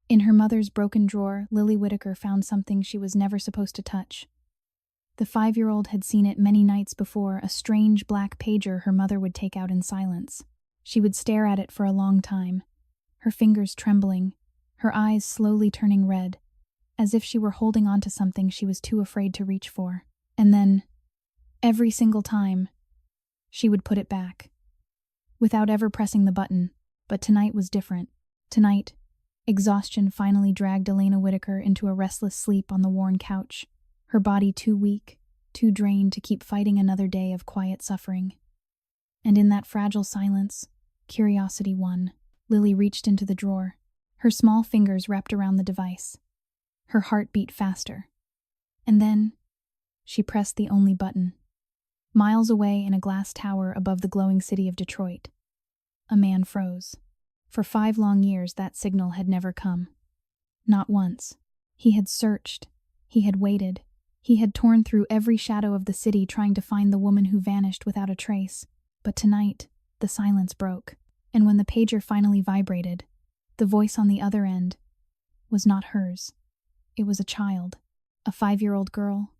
In her mother's broken drawer, Lily Whitaker found something she was never supposed to touch. The 5-year-old had seen it many nights before, a strange black pager her mother would take out in silence. She would stare at it for a long time, her fingers trembling, her eyes slowly turning red, as if she were holding on to something she was too afraid to reach for. And then, every single time, she would put it back, without ever pressing the button. But tonight was different. Tonight, exhaustion finally dragged Elena Whitaker into a restless sleep on the worn couch, her body too weak, too drained to keep fighting another day of quiet suffering. And in that fragile silence, curiosity won. Lily reached into the drawer, her small fingers wrapped around the device. Her heart beat faster. And then, she pressed the only button. Miles away in a glass tower above the glowing city of Detroit, a man froze. For 5 long years that signal had never come. Not once. He had searched. He had waited. He had torn through every shadow of the city trying to find the woman who vanished without a trace. But tonight, the silence broke. And when the pager finally vibrated, the voice on the other end was not hers. It was a child. A 5-year-old girl.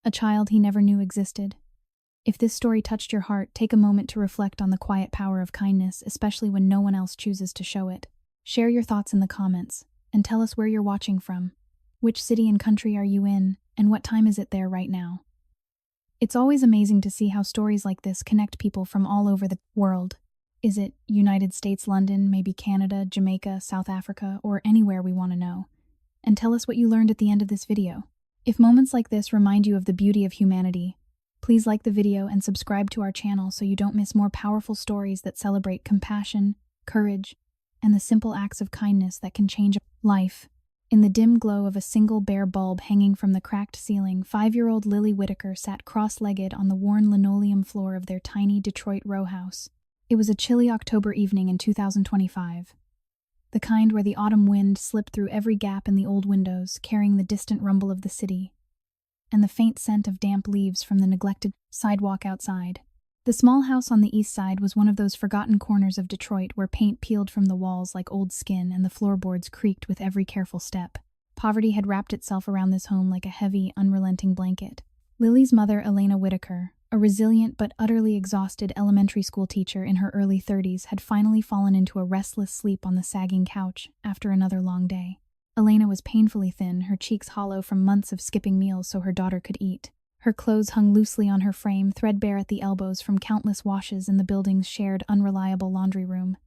A child he never knew existed. If this story touched your heart, take a moment to reflect on the quiet power of kindness, especially when no one else chooses to show it. Share your thoughts in the comments, and tell us where you're watching from. Which city and country are you in, and what time is it there right now? It's always amazing to see how stories like this connect people from all over the world. Is it United States, London, maybe Canada, Jamaica, South Africa, or anywhere we want to know? And tell us what you learned at the end of this video. If moments like this remind you of the beauty of humanity, please like the video and subscribe to our channel so you don't miss more powerful stories that celebrate compassion, courage, and the simple acts of kindness that can change life. In the dim glow of a single bare bulb hanging from the cracked ceiling, 5-year-old Lily Whitaker sat cross-legged on the worn linoleum floor of their tiny Detroit row house. It was a chilly October evening in 2025. The kind where the autumn wind slipped through every gap in the old windows, carrying the distant rumble of the city, and the faint scent of damp leaves from the neglected sidewalk outside. The small house on the east side was one of those forgotten corners of Detroit where paint peeled from the walls like old skin and the floorboards creaked with every careful step. Poverty had wrapped itself around this home like a heavy, unrelenting blanket. Lily's mother, Elena Whitaker, a resilient but utterly exhausted elementary school teacher in her early 30s, had finally fallen into a restless sleep on the sagging couch after another long day. Elena was painfully thin, her cheeks hollow from months of skipping meals so her daughter could eat. Her clothes hung loosely on her frame, threadbare at the elbows from countless washes in the building's shared, unreliable laundry room.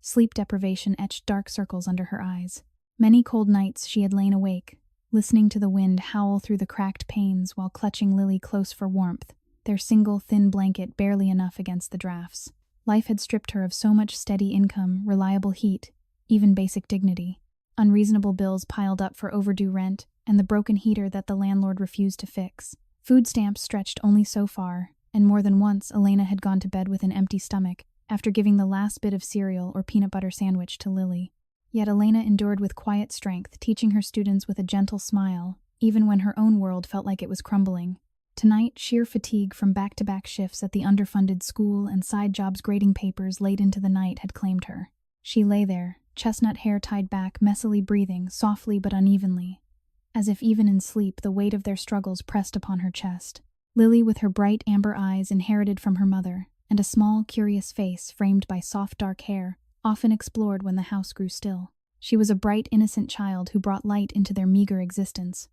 Sleep deprivation etched dark circles under her eyes. Many cold nights she had lain awake, listening to the wind howl through the cracked panes while clutching Lily close for warmth, their single thin blanket barely enough against the drafts. Life had stripped her of so much steady income, reliable heat, even basic dignity. Unreasonable bills piled up for overdue rent, and the broken heater that the landlord refused to fix. Food stamps stretched only so far, and more than once Elena had gone to bed with an empty stomach after giving the last bit of cereal or peanut butter sandwich to Lily. Yet Elena endured with quiet strength, teaching her students with a gentle smile, even when her own world felt like it was crumbling. Tonight, sheer fatigue from back-to-back shifts at the underfunded school and side jobs grading papers late into the night had claimed her. She lay there, chestnut hair tied back, messily breathing, softly but unevenly, as if even in sleep the weight of their struggles pressed upon her chest. Lily, with her bright amber eyes inherited from her mother, and a small, curious face framed by soft dark hair, often explored when the house grew still. She was a bright, innocent child who brought light into their meager existence,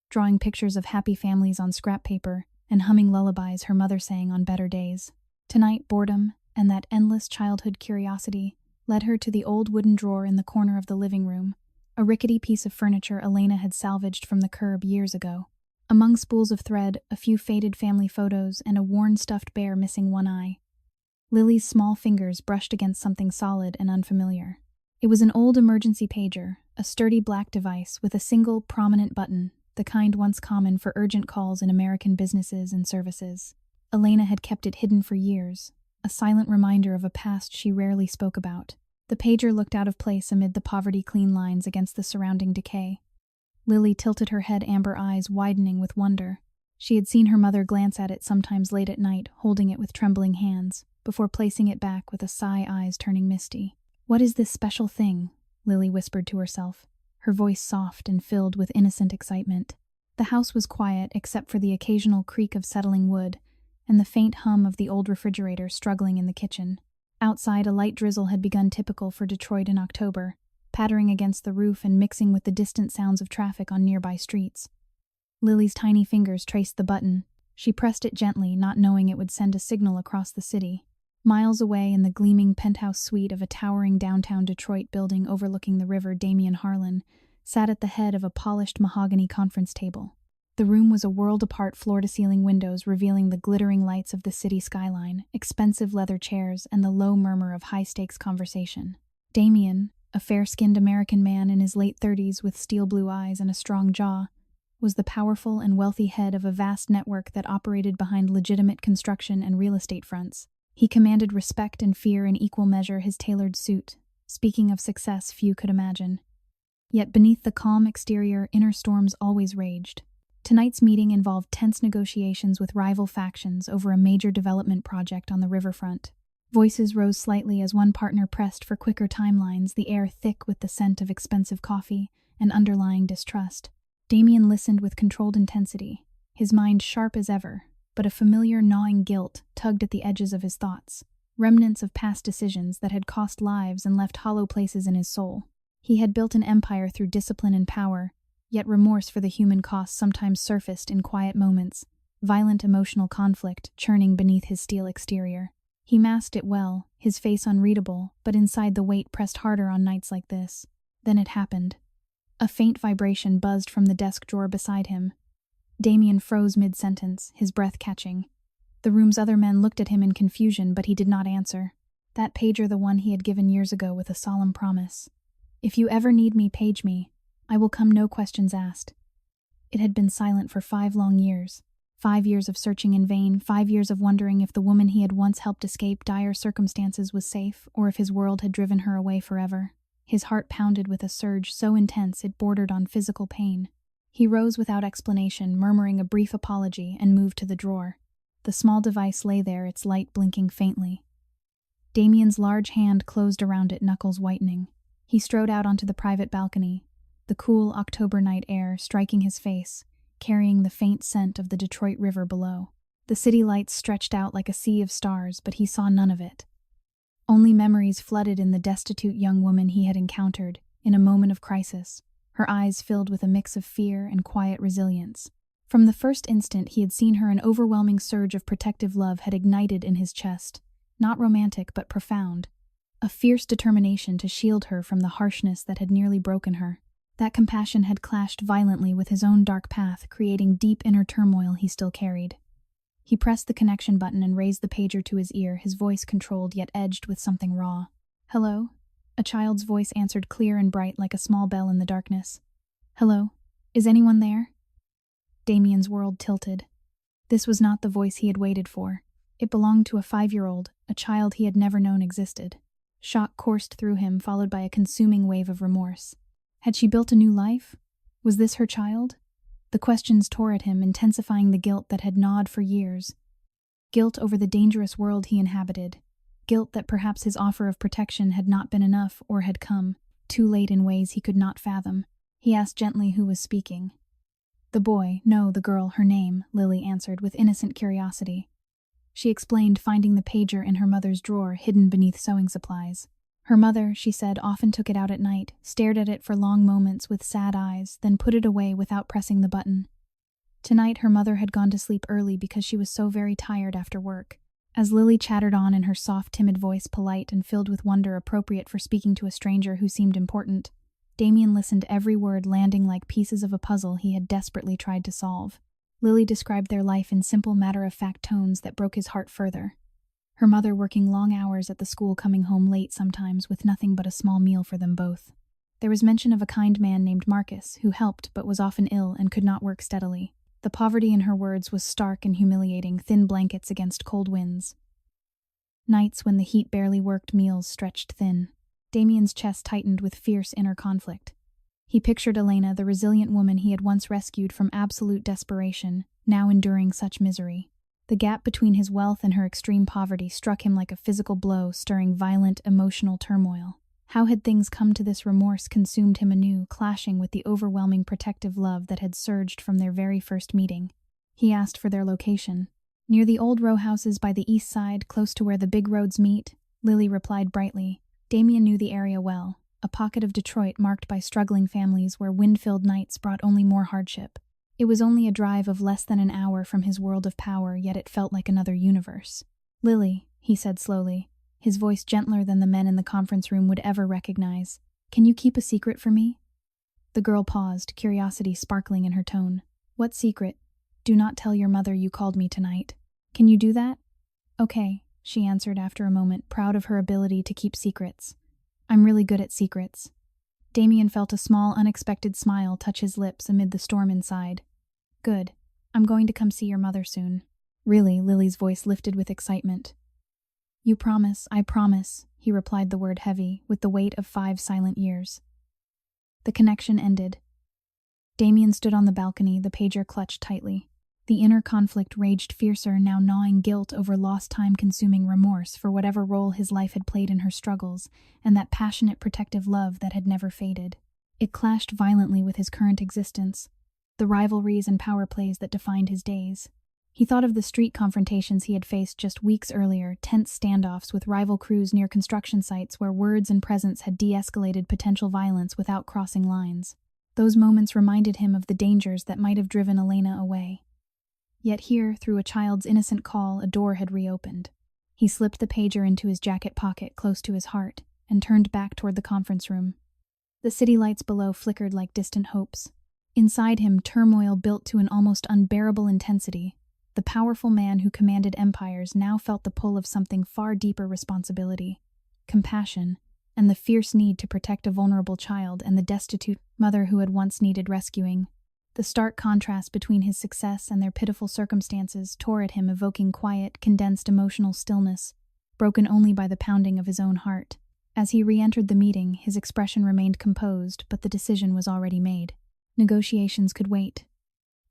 drawing pictures of happy families on scrap paper and humming lullabies her mother sang on better days. Tonight, boredom and that endless childhood curiosity led her to the old wooden drawer in the corner of the living room, a rickety piece of furniture Elena had salvaged from the curb years ago. Among spools of thread, a few faded family photos, and a worn stuffed bear missing one eye, Lily's small fingers brushed against something solid and unfamiliar. It was an old emergency pager, a sturdy black device with a single, prominent button, the kind once common for urgent calls in American businesses and services. Elena had kept it hidden for years, a silent reminder of a past she rarely spoke about. The pager looked out of place amid the poverty-clean lines against the surrounding decay. Lily tilted her head, amber eyes widening with wonder. She had seen her mother glance at it sometimes late at night, holding it with trembling hands, before placing it back with a sigh, eyes turning misty. "What is this special thing?" Lily whispered to herself, her voice soft and filled with innocent excitement. The house was quiet except for the occasional creak of settling wood and the faint hum of the old refrigerator struggling in the kitchen. Outside, a light drizzle had begun, typical for Detroit in October, pattering against the roof and mixing with the distant sounds of traffic on nearby streets. Lily's tiny fingers traced the button. She pressed it gently, not knowing it would send a signal across the city. Miles away, in the gleaming penthouse suite of a towering downtown Detroit building overlooking the river, Damian Harlan sat at the head of a polished mahogany conference table. The room was a world apart, floor-to-ceiling windows revealing the glittering lights of the city skyline, expensive leather chairs, and the low murmur of high-stakes conversation. Damian, a fair-skinned American man in his late 30s with steel-blue eyes and a strong jaw, was the powerful and wealthy head of a vast network that operated behind legitimate construction and real estate fronts. He commanded respect and fear in equal measure, his tailored suit, speaking of success few could imagine. Yet beneath the calm exterior, inner storms always raged. Tonight's meeting involved tense negotiations with rival factions over a major development project on the riverfront. Voices rose slightly as one partner pressed for quicker timelines, the air thick with the scent of expensive coffee and underlying distrust. Damian listened with controlled intensity, his mind sharp as ever, but a familiar gnawing guilt tugged at the edges of his thoughts, remnants of past decisions that had cost lives and left hollow places in his soul. He had built an empire through discipline and power, yet remorse for the human cost sometimes surfaced in quiet moments, violent emotional conflict churning beneath his steel exterior. He masked it well, his face unreadable, but inside the weight pressed harder on nights like this. Then it happened. A faint vibration buzzed from the desk drawer beside him. Damian froze mid-sentence, his breath catching. The room's other men looked at him in confusion, but he did not answer. That pager, the one he had given years ago with a solemn promise. "If you ever need me, page me. I will come, no questions asked." It had been silent for 5 long years. 5 years of searching in vain, 5 years of wondering if the woman he had once helped escape dire circumstances was safe, or if his world had driven her away forever. His heart pounded with a surge so intense it bordered on physical pain. He rose without explanation, murmuring a brief apology, and moved to the drawer. The small device lay there, its light blinking faintly. Damian's large hand closed around it, knuckles whitening. He strode out onto the private balcony, the cool October night air striking his face, carrying the faint scent of the Detroit River below. The city lights stretched out like a sea of stars, but he saw none of it. Only memories flooded in the destitute young woman he had encountered in a moment of crisis, her eyes filled with a mix of fear and quiet resilience. From the first instant he had seen her, an overwhelming surge of protective love had ignited in his chest, not romantic but profound, a fierce determination to shield her from the harshness that had nearly broken her. That compassion had clashed violently with his own dark path, creating deep inner turmoil he still carried. He pressed the connection button and raised the pager to his ear, his voice controlled yet edged with something raw. "Hello?" A child's voice answered, clear and bright like a small bell in the darkness. "Hello? Is anyone there?" Damian's world tilted. This was not the voice he had waited for. It belonged to a 5-year-old, a child he had never known existed. Shock coursed through him, followed by a consuming wave of remorse. Had she built a new life? Was this her child? The questions tore at him, intensifying the guilt that had gnawed for years. Guilt over the dangerous world he inhabited. Guilt that perhaps his offer of protection had not been enough, or had come, too late in ways he could not fathom. He asked gently who was speaking. "The boy, no, the girl, her name," Lily answered with innocent curiosity. She explained, finding the pager in her mother's drawer, hidden beneath sewing supplies. Her mother, she said, often took it out at night, stared at it for long moments with sad eyes, then put it away without pressing the button. Tonight her mother had gone to sleep early because she was so very tired after work. As Lily chattered on in her soft, timid voice, polite and filled with wonder appropriate for speaking to a stranger who seemed important, Damian listened, every word landing like pieces of a puzzle he had desperately tried to solve. Lily described their life in simple, matter-of-fact tones that broke his heart further. Her mother working long hours at the school, coming home late sometimes with nothing but a small meal for them both. There was mention of a kind man named Marcus, who helped but was often ill and could not work steadily. The poverty in her words was stark and humiliating, thin blankets against cold winds. Nights when the heat barely worked, meals stretched thin. Damian's chest tightened with fierce inner conflict. He pictured Elena, the resilient woman he had once rescued from absolute desperation, now enduring such misery. The gap between his wealth and her extreme poverty struck him like a physical blow, stirring violent, emotional turmoil. How had things come to this? Remorse consumed him anew, clashing with the overwhelming protective love that had surged from their very first meeting. He asked for their location. "Near the old row houses by the east side, close to where the big roads meet," Lily replied brightly. Damien knew the area well, a pocket of Detroit marked by struggling families where wind-filled nights brought only more hardship. It was only a drive of less than an hour from his world of power, yet it felt like another universe. "Lily," he said slowly, his voice gentler than the men in the conference room would ever recognize, "can you keep a secret for me?" The girl paused, curiosity sparkling in her tone. "What secret?" "Do not tell your mother you called me tonight. Can you do that?" "Okay," she answered after a moment, proud of her ability to keep secrets. "I'm really good at secrets." Damien felt a small, unexpected smile touch his lips amid the storm inside. "Good. I'm going to come see your mother soon." "Really?" Lily's voice lifted with excitement. "You promise?" "I promise," he replied, the word heavy, with the weight of 5 silent years. The connection ended. Damien stood on the balcony, the pager clutched tightly. The inner conflict raged fiercer, now gnawing guilt over lost time-consuming remorse for whatever role his life had played in her struggles, and that passionate protective love that had never faded. It clashed violently with his current existence, the rivalries and power plays that defined his days. He thought of the street confrontations he had faced just weeks earlier, tense standoffs with rival crews near construction sites where words and presence had de-escalated potential violence without crossing lines. Those moments reminded him of the dangers that might have driven Elena away. Yet here, through a child's innocent call, a door had reopened. He slipped the pager into his jacket pocket close to his heart and turned back toward the conference room. The city lights below flickered like distant hopes. Inside him, turmoil built to an almost unbearable intensity. The powerful man who commanded empires now felt the pull of something far deeper: responsibility, compassion, and the fierce need to protect a vulnerable child and the destitute mother who had once needed rescuing. The stark contrast between his success and their pitiful circumstances tore at him, evoking quiet, condensed emotional stillness, broken only by the pounding of his own heart. As he re-entered the meeting, his expression remained composed, but the decision was already made. Negotiations could wait.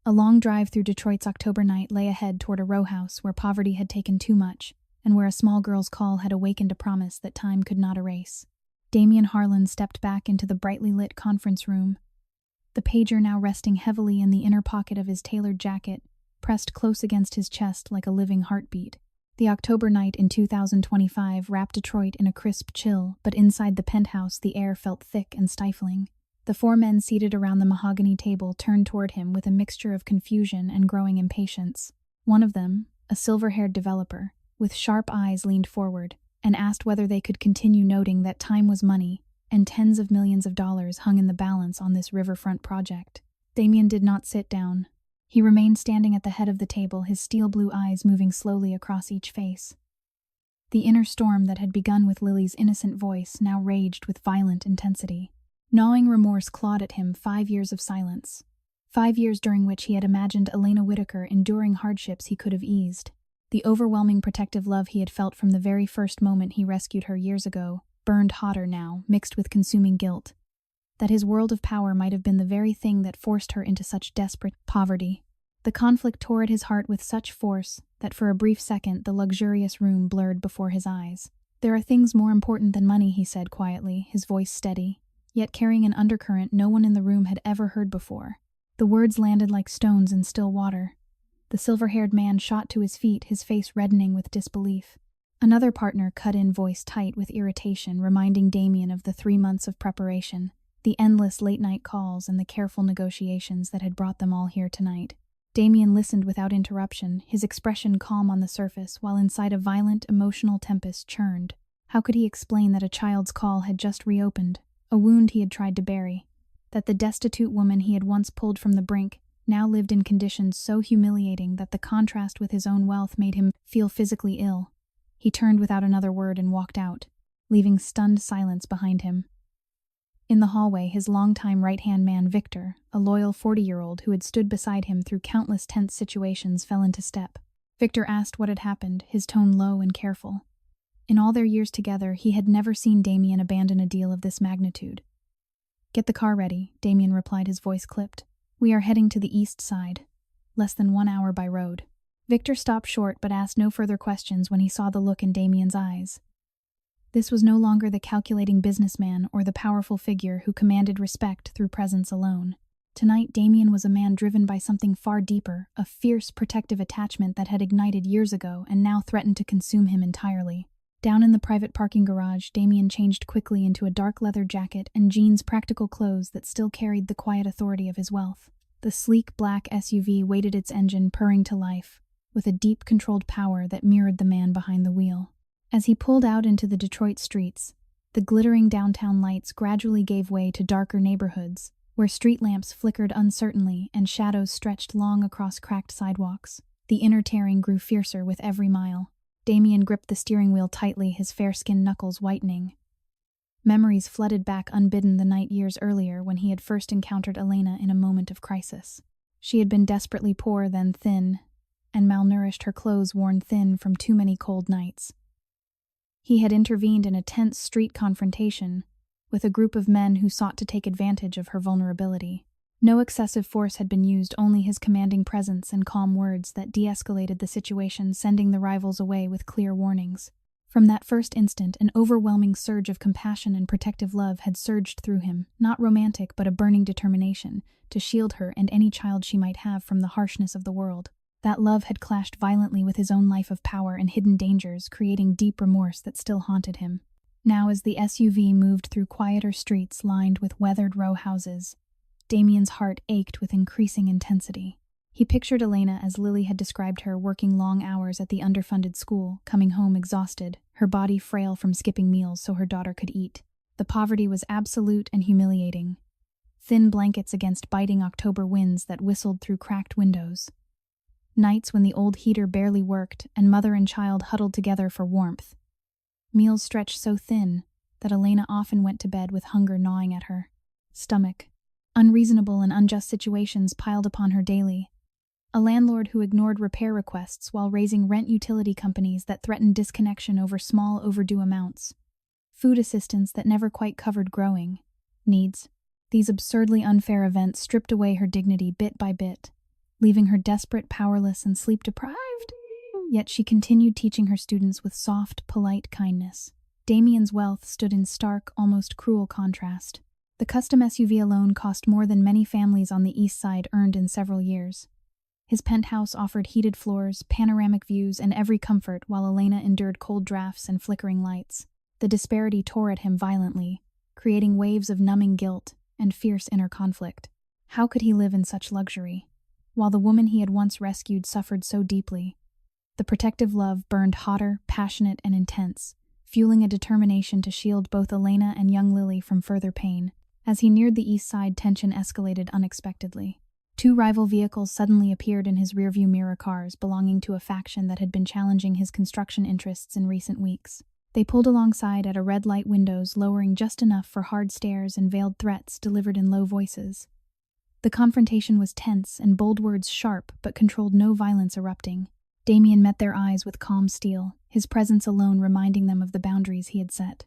A long drive through Detroit's October night lay ahead toward a row house where poverty had taken too much, and where a small girl's call had awakened a promise that time could not erase. Damien Harlan stepped back into the brightly lit conference room, the pager now resting heavily in the inner pocket of his tailored jacket, pressed close against his chest like a living heartbeat. The October night in 2025 wrapped Detroit in a crisp chill, but inside the penthouse the air felt thick and stifling. The 4 men seated around the mahogany table turned toward him with a mixture of confusion and growing impatience. One of them, a silver-haired developer, with sharp eyes, leaned forward and asked whether they could continue, noting that time was money and tens of millions of dollars hung in the balance on this riverfront project. Damien did not sit down. He remained standing at the head of the table, his steel-blue eyes moving slowly across each face. The inner storm that had begun with Lily's innocent voice now raged with violent intensity. Gnawing remorse clawed at him. 5 years of silence. 5 years during which he had imagined Elena Whitaker enduring hardships he could have eased. The overwhelming protective love he had felt from the very first moment he rescued her years ago burned hotter now, mixed with consuming guilt. That his world of power might have been the very thing that forced her into such desperate poverty. The conflict tore at his heart with such force that for a brief second the luxurious room blurred before his eyes. "There are things more important than money," he said quietly, his voice steady, yet carrying an undercurrent no one in the room had ever heard before. The words landed like stones in still water. The silver-haired man shot to his feet, his face reddening with disbelief. Another partner cut in, voice tight with irritation, reminding Damien of the 3 months of preparation, the endless late-night calls and the careful negotiations that had brought them all here tonight. Damien listened without interruption, his expression calm on the surface, while inside a violent, emotional tempest churned. How could he explain that a child's call had just reopened, a wound he had tried to bury? That the destitute woman he had once pulled from the brink now lived in conditions so humiliating that the contrast with his own wealth made him feel physically ill? He turned without another word and walked out, leaving stunned silence behind him. In the hallway, his longtime right-hand man Victor, a loyal 40-year-old who had stood beside him through countless tense situations, fell into step. Victor asked what had happened, his tone low and careful. In all their years together, he had never seen Damien abandon a deal of this magnitude. "Get the car ready," Damien replied, his voice clipped. "We are heading to the east side. Less than 1 hour by road." Victor stopped short but asked no further questions when he saw the look in Damien's eyes. This was no longer the calculating businessman or the powerful figure who commanded respect through presence alone. Tonight, Damien was a man driven by something far deeper, a fierce protective attachment that had ignited years ago and now threatened to consume him entirely. Down in the private parking garage, Damien changed quickly into a dark leather jacket and jeans, practical clothes that still carried the quiet authority of his wealth. The sleek black SUV waited its engine, purring to life, with a deep, controlled power that mirrored the man behind the wheel. As he pulled out into the Detroit streets, the glittering downtown lights gradually gave way to darker neighborhoods, where street lamps flickered uncertainly and shadows stretched long across cracked sidewalks. The inner tearing grew fiercer with every mile. Damien gripped the steering wheel tightly, his fair-skinned knuckles whitening. Memories flooded back unbidden the night years earlier when he had first encountered Elena in a moment of crisis. She had been desperately poor, then thin, and malnourished, her clothes worn thin from too many cold nights. He had intervened in a tense street confrontation with a group of men who sought to take advantage of her vulnerability. No excessive force had been used, only his commanding presence and calm words that de-escalated the situation, sending the rivals away with clear warnings. From that first instant, an overwhelming surge of compassion and protective love had surged through him, not romantic but a burning determination to shield her and any child she might have from the harshness of the world. That love had clashed violently with his own life of power and hidden dangers, creating deep remorse that still haunted him. Now, as the SUV moved through quieter streets lined with weathered row houses, Damien's heart ached with increasing intensity. He pictured Elena as Lily had described her, working long hours at the underfunded school, coming home exhausted, her body frail from skipping meals so her daughter could eat. The poverty was absolute and humiliating. Thin blankets against biting October winds that whistled through cracked windows. Nights when the old heater barely worked and mother and child huddled together for warmth. Meals stretched so thin that Elena often went to bed with hunger gnawing at her stomach. Unreasonable and unjust situations piled upon her daily. A landlord who ignored repair requests while raising rent, utility companies that threatened disconnection over small overdue amounts. Food assistance that never quite covered growing needs. These absurdly unfair events stripped away her dignity bit by bit, leaving her desperate, powerless, and sleep-deprived. Yet she continued teaching her students with soft, polite kindness. Damien's wealth stood in stark, almost cruel contrast. The custom SUV alone cost more than many families on the east side earned in several years. His penthouse offered heated floors, panoramic views, and every comfort, while Elena endured cold drafts and flickering lights. The disparity tore at him violently, creating waves of numbing guilt and fierce inner conflict. How could he live in such luxury, while the woman he had once rescued suffered so deeply? The protective love burned hotter, passionate, and intense, fueling a determination to shield both Elena and young Lily from further pain. As he neared the east side, tension escalated unexpectedly. Two rival vehicles suddenly appeared in his rearview mirror, cars belonging to a faction that had been challenging his construction interests in recent weeks. They pulled alongside at a red light, windows lowering just enough for hard stares and veiled threats delivered in low voices. The confrontation was tense and bold words sharp but controlled, no violence erupting. Damien met their eyes with calm steel, his presence alone reminding them of the boundaries he had set.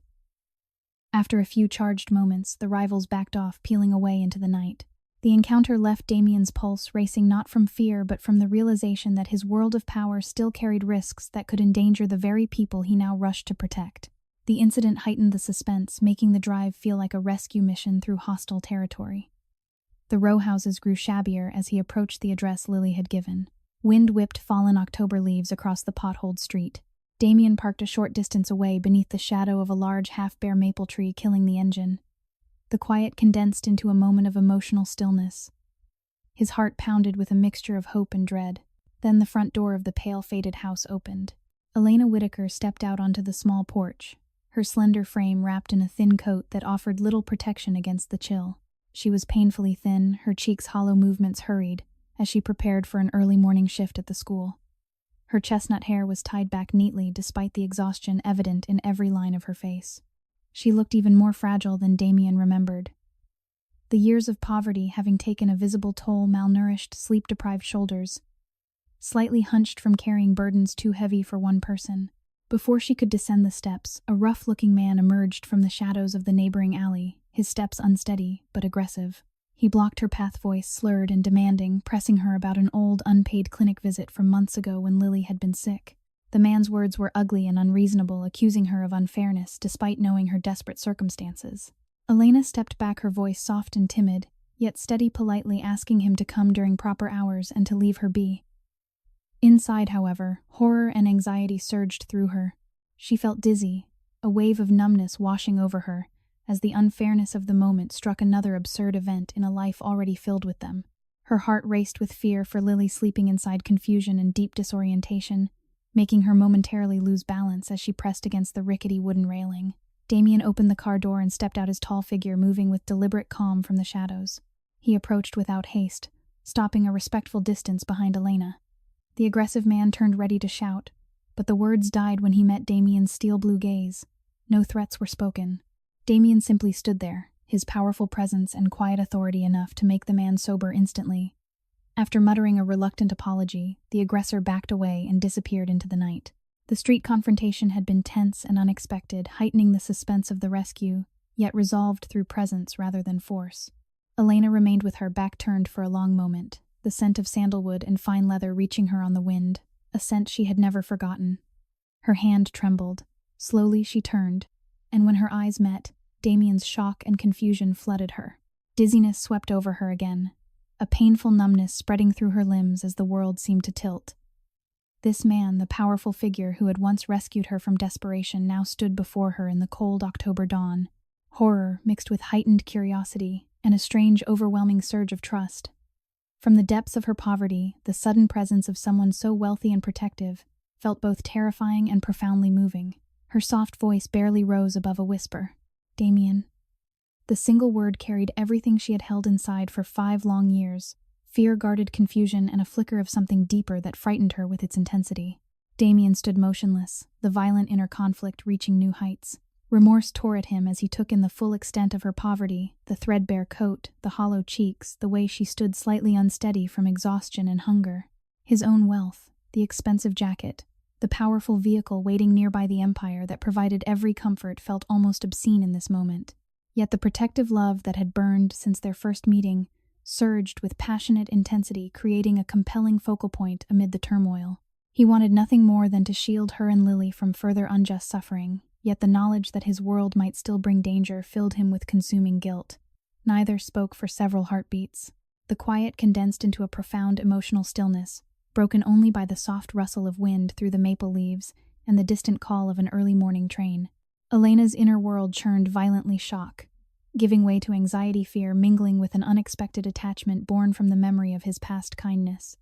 After a few charged moments, the rivals backed off, peeling away into the night. The encounter left Damien's pulse racing, not from fear but from the realization that his world of power still carried risks that could endanger the very people he now rushed to protect. The incident heightened the suspense, making the drive feel like a rescue mission through hostile territory. The row houses grew shabbier as he approached the address Lily had given. Wind whipped fallen October leaves across the potholed street. Damien parked a short distance away beneath the shadow of a large half-bare maple tree, killing the engine. The quiet condensed into a moment of emotional stillness. His heart pounded with a mixture of hope and dread. Then the front door of the pale, faded house opened. Elena Whitaker stepped out onto the small porch, her slender frame wrapped in a thin coat that offered little protection against the chill. She was painfully thin, her cheeks' hollow movements hurried, as she prepared for an early morning shift at the school. Her chestnut hair was tied back neatly despite the exhaustion evident in every line of her face. She looked even more fragile than Damien remembered. The years of poverty having taken a visible toll, malnourished, sleep-deprived shoulders, slightly hunched from carrying burdens too heavy for one person. Before she could descend the steps, a rough-looking man emerged from the shadows of the neighboring alley, his steps unsteady but aggressive. He blocked her path, voice slurred and demanding, pressing her about an old, unpaid clinic visit from months ago when Lily had been sick. The man's words were ugly and unreasonable, accusing her of unfairness despite knowing her desperate circumstances. Elena stepped back, her voice soft and timid, yet steady, politely asking him to come during proper hours and to leave her be. Inside, however, horror and anxiety surged through her. She felt dizzy, a wave of numbness washing over her, as the unfairness of the moment struck another absurd event in a life already filled with them. Her heart raced with fear for Lily, sleeping inside confusion and deep disorientation, making her momentarily lose balance as she pressed against the rickety wooden railing. Damien opened the car door and stepped out, his tall figure moving with deliberate calm from the shadows. He approached without haste, stopping a respectful distance behind Elena. The aggressive man turned ready to shout, but the words died when he met Damien's steel-blue gaze. No threats were spoken. Damien simply stood there, his powerful presence and quiet authority enough to make the man sober instantly. After muttering a reluctant apology, the aggressor backed away and disappeared into the night. The street confrontation had been tense and unexpected, heightening the suspense of the rescue, yet resolved through presence rather than force. Elena remained with her, back turned for a long moment, the scent of sandalwood and fine leather reaching her on the wind, a scent she had never forgotten. Her hand trembled. Slowly she turned, and when her eyes met, Damien's shock and confusion flooded her. Dizziness swept over her again, a painful numbness spreading through her limbs as the world seemed to tilt. This man, the powerful figure who had once rescued her from desperation, now stood before her in the cold October dawn. Horror mixed with heightened curiosity and a strange, overwhelming surge of trust. From the depths of her poverty, the sudden presence of someone so wealthy and protective felt both terrifying and profoundly moving. Her soft voice barely rose above a whisper. Damien. The single word carried everything she had held inside for 5 long years: fear, guarded confusion, and a flicker of something deeper that frightened her with its intensity. Damien stood motionless, the violent inner conflict reaching new heights. Remorse tore at him as he took in the full extent of her poverty, the threadbare coat, the hollow cheeks, the way she stood slightly unsteady from exhaustion and hunger. His own wealth, the expensive jacket, the powerful vehicle waiting nearby, the empire that provided every comfort, felt almost obscene in this moment. Yet the protective love that had burned since their first meeting surged with passionate intensity, creating a compelling focal point amid the turmoil. He wanted nothing more than to shield her and Lily from further unjust suffering, yet the knowledge that his world might still bring danger filled him with consuming guilt. Neither spoke for several heartbeats. The quiet condensed into a profound emotional stillness, broken only by the soft rustle of wind through the maple leaves and the distant call of an early morning train. Elena's inner world churned violently, shock, giving way to anxiety, fear mingling with an unexpected attachment born from the memory of his past kindness.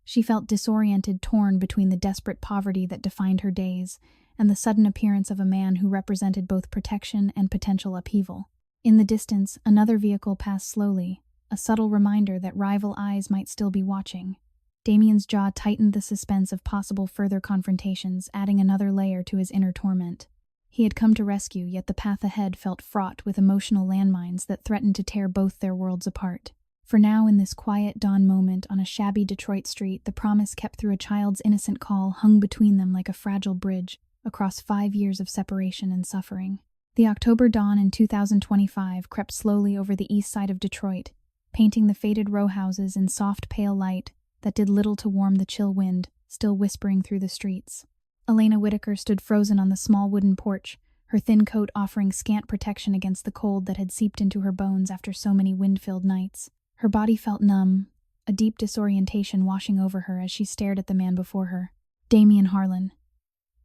She felt disoriented, torn between the desperate poverty that defined her days and the sudden appearance of a man who represented both protection and potential upheaval. In the distance, another vehicle passed slowly, a subtle reminder that rival eyes might still be watching. Damien's jaw tightened, the suspense of possible further confrontations adding another layer to his inner torment. He had come to rescue, yet the path ahead felt fraught with emotional landmines that threatened to tear both their worlds apart. For now, in this quiet dawn moment on a shabby Detroit street, the promise kept through a child's innocent call hung between them like a fragile bridge across 5 years of separation and suffering. The October dawn in 2025 crept slowly over the east side of Detroit, painting the faded row houses in soft, pale light that did little to warm the chill wind still whispering through the streets. Elena Whitaker stood frozen on the small wooden porch, her thin coat offering scant protection against the cold that had seeped into her bones after so many wind-filled nights. Her body felt numb, a deep disorientation washing over her as she stared at the man before her. Damien Harlan.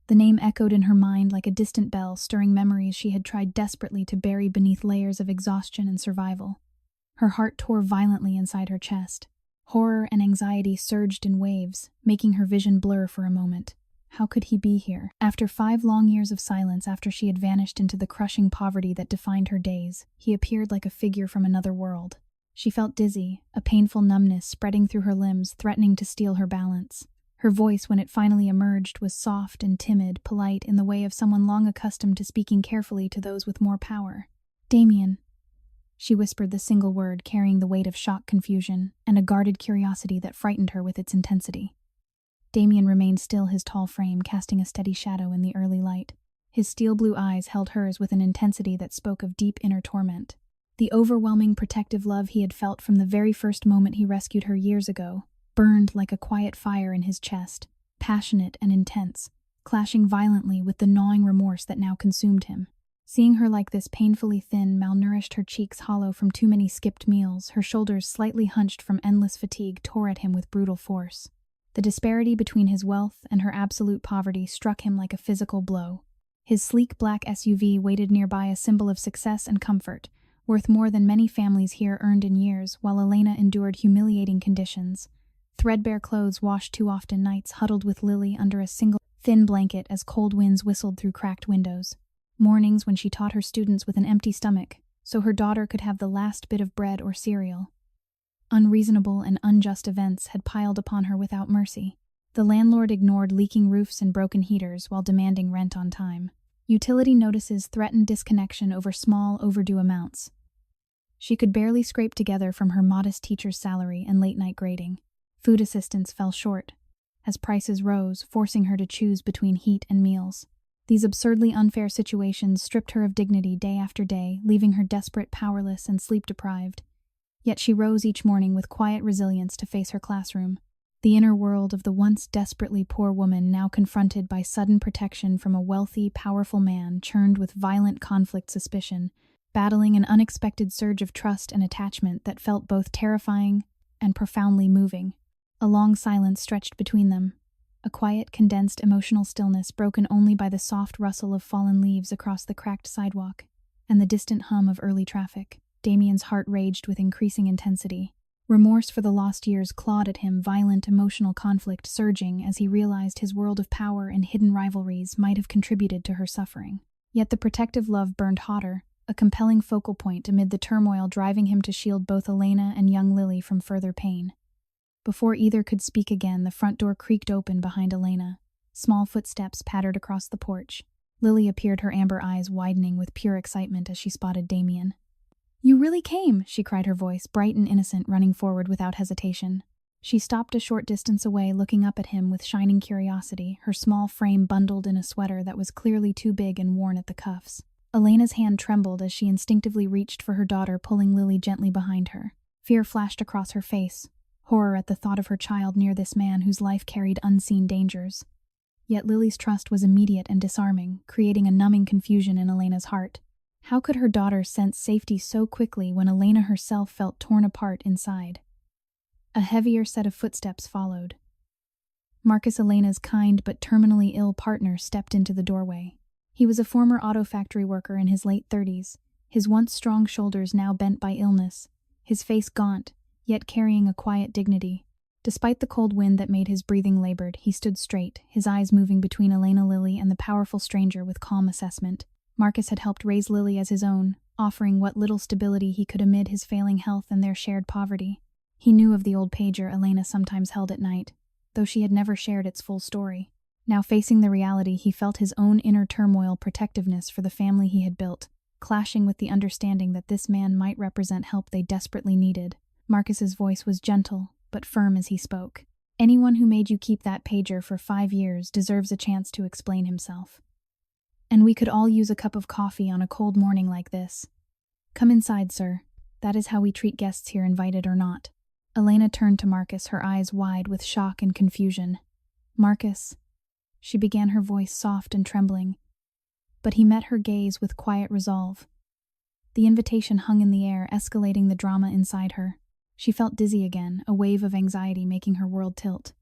The name echoed in her mind like a distant bell, stirring memories she had tried desperately to bury beneath layers of exhaustion and survival. Her heart tore violently inside her chest. Horror and anxiety surged in waves, making her vision blur for a moment. How could he be here? After 5 long years of silence, after she had vanished into the crushing poverty that defined her days, he appeared like a figure from another world. She felt dizzy, a painful numbness spreading through her limbs, threatening to steal her balance. Her voice, when it finally emerged, was soft and timid, polite in the way of someone long accustomed to speaking carefully to those with more power. Damien. She whispered the single word, carrying the weight of shock, confusion, and a guarded curiosity that frightened her with its intensity. Damien remained still, his tall frame casting a steady shadow in the early light. His steel-blue eyes held hers with an intensity that spoke of deep inner torment. The overwhelming protective love he had felt from the very first moment he rescued her years ago burned like a quiet fire in his chest, passionate and intense, clashing violently with the gnawing remorse that now consumed him. Seeing her like this, painfully thin, malnourished, her cheeks hollow from too many skipped meals, her shoulders slightly hunched from endless fatigue, tore at him with brutal force. The disparity between his wealth and her absolute poverty struck him like a physical blow. His sleek black SUV waited nearby, a symbol of success and comfort, worth more than many families here earned in years, while Elena endured humiliating conditions. Threadbare clothes washed too often, nights huddled with Lily under a single thin blanket as cold winds whistled through cracked windows. Mornings when she taught her students with an empty stomach, so her daughter could have the last bit of bread or cereal. Unreasonable and unjust events had piled upon her without mercy. The landlord ignored leaking roofs and broken heaters while demanding rent on time. Utility notices threatened disconnection over small, overdue amounts. She could barely scrape together from her modest teacher's salary and late-night grading. Food assistance fell short, as prices rose, forcing her to choose between heat and meals. These absurdly unfair situations stripped her of dignity day after day, leaving her desperate, powerless, and sleep-deprived. Yet she rose each morning with quiet resilience to face her classroom. The inner world of the once desperately poor woman, now confronted by sudden protection from a wealthy, powerful man, churned with violent conflict suspicion, battling an unexpected surge of trust and attachment that felt both terrifying and profoundly moving. A long silence stretched between them, a quiet, condensed, emotional stillness broken only by the soft rustle of fallen leaves across the cracked sidewalk and the distant hum of early traffic. Damien's heart raged with increasing intensity. Remorse for the lost years clawed at him, violent emotional conflict surging as he realized his world of power and hidden rivalries might have contributed to her suffering. Yet the protective love burned hotter, a compelling focal point amid the turmoil, driving him to shield both Elena and young Lily from further pain. Before either could speak again, the front door creaked open behind Elena. Small footsteps pattered across the porch. Lily appeared, her amber eyes widening with pure excitement as she spotted Damien. "You really came," she cried, her voice bright and innocent, running forward without hesitation. She stopped a short distance away, looking up at him with shining curiosity, her small frame bundled in a sweater that was clearly too big and worn at the cuffs. Elena's hand trembled as she instinctively reached for her daughter, pulling Lily gently behind her. Fear flashed across her face, horror at the thought of her child near this man whose life carried unseen dangers. Yet Lily's trust was immediate and disarming, creating a numbing confusion in Elena's heart. How could her daughter sense safety so quickly when Elena herself felt torn apart inside? A heavier set of footsteps followed. Marcus, Elena's kind but terminally ill partner, stepped into the doorway. He was a former auto factory worker in his late 30s, his once strong shoulders now bent by illness, his face gaunt, yet carrying a quiet dignity. Despite the cold wind that made his breathing labored, he stood straight, his eyes moving between Elena, Lily, and the powerful stranger with calm assessment. Marcus had helped raise Lily as his own, offering what little stability he could amid his failing health and their shared poverty. He knew of the old pager Elena sometimes held at night, though she had never shared its full story. Now facing the reality, he felt his own inner turmoil, protectiveness for the family he had built, clashing with the understanding that this man might represent help they desperately needed. Marcus's voice was gentle, but firm as he spoke. "Anyone who made you keep that pager for 5 years deserves a chance to explain himself. And we could all use a cup of coffee on a cold morning like this. Come inside, sir. That is how we treat guests here, invited or not." Elena turned to Marcus, her eyes wide with shock and confusion. "Marcus," she began, her voice soft and trembling. But he met her gaze with quiet resolve. The invitation hung in the air, escalating the drama inside her. She felt dizzy again, a wave of anxiety making her world tilt.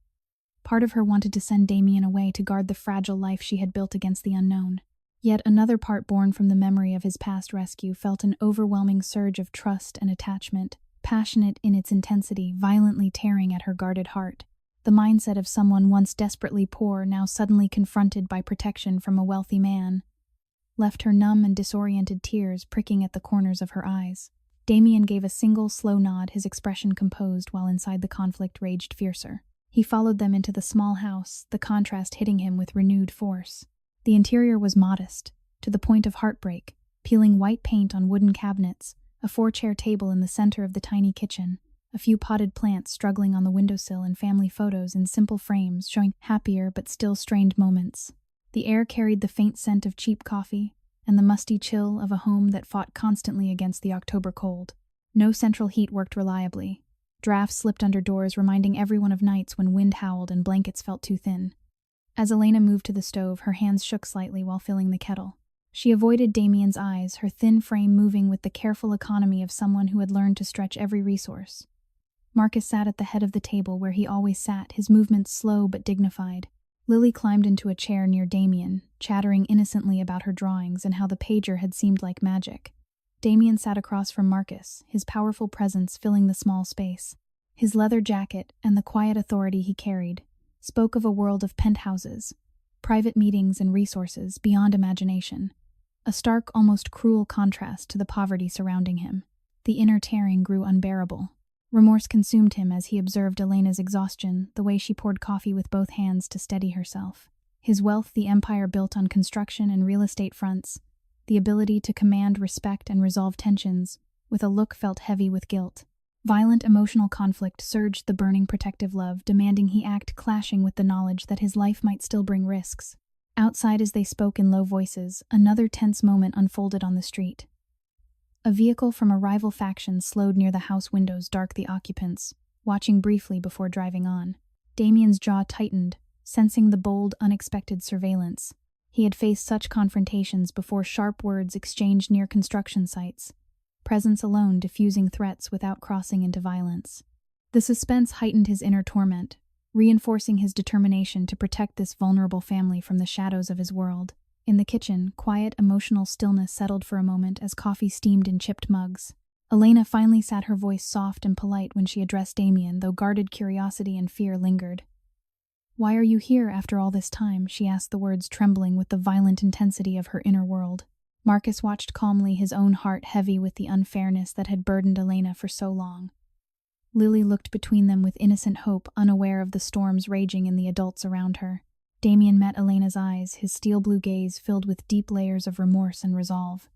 Part of her wanted to send Damien away to guard the fragile life she had built against the unknown. Yet another part, born from the memory of his past rescue, felt an overwhelming surge of trust and attachment, passionate in its intensity, violently tearing at her guarded heart. The mindset of someone once desperately poor, now suddenly confronted by protection from a wealthy man, left her numb and disoriented, tears pricking at the corners of her eyes. Damien gave a single slow nod, his expression composed, while inside the conflict raged fiercer. He followed them into the small house, the contrast hitting him with renewed force. The interior was modest, to the point of heartbreak, peeling white paint on wooden cabinets, a 4-chair table in the center of the tiny kitchen, a few potted plants struggling on the windowsill, and family photos in simple frames showing happier but still strained moments. The air carried the faint scent of cheap coffee and the musty chill of a home that fought constantly against the October cold. No central heat worked reliably. Drafts slipped under doors, reminding everyone of nights when wind howled and blankets felt too thin. As Elena moved to the stove, her hands shook slightly while filling the kettle. She avoided Damien's eyes, her thin frame moving with the careful economy of someone who had learned to stretch every resource. Marcus sat at the head of the table where he always sat, his movements slow but dignified. Lily climbed into a chair near Damien, chattering innocently about her drawings and how the pager had seemed like magic. Damien sat across from Marcus, his powerful presence filling the small space. His leather jacket, and the quiet authority he carried, spoke of a world of penthouses, private meetings and resources beyond imagination. A stark, almost cruel contrast to the poverty surrounding him. The inner tearing grew unbearable. Remorse consumed him as he observed Elena's exhaustion, the way she poured coffee with both hands to steady herself. His wealth, the empire built on construction and real estate fronts, the ability to command respect and resolve tensions, with a look felt heavy with guilt. Violent emotional conflict surged the burning protective love, demanding he act, clashing with the knowledge that his life might still bring risks. Outside, as they spoke in low voices, another tense moment unfolded on the street. A vehicle from a rival faction slowed near the house windows, dark the occupants, watching briefly before driving on. Damien's jaw tightened, sensing the bold, unexpected surveillance. He had faced such confrontations before, sharp words exchanged near construction sites, presence alone diffusing threats without crossing into violence. The suspense heightened his inner torment, reinforcing his determination to protect this vulnerable family from the shadows of his world. In the kitchen, quiet, emotional stillness settled for a moment as coffee steamed in chipped mugs. Elena finally sat, her voice soft and polite when she addressed Damien, though guarded curiosity and fear lingered. "Why are you here after all this time?" she asked, the words trembling with the violent intensity of her inner world. Marcus watched calmly, his own heart heavy with the unfairness that had burdened Elena for so long. Lily looked between them with innocent hope, unaware of the storms raging in the adults around her. Damien met Elena's eyes, his steel-blue gaze filled with deep layers of remorse and resolve.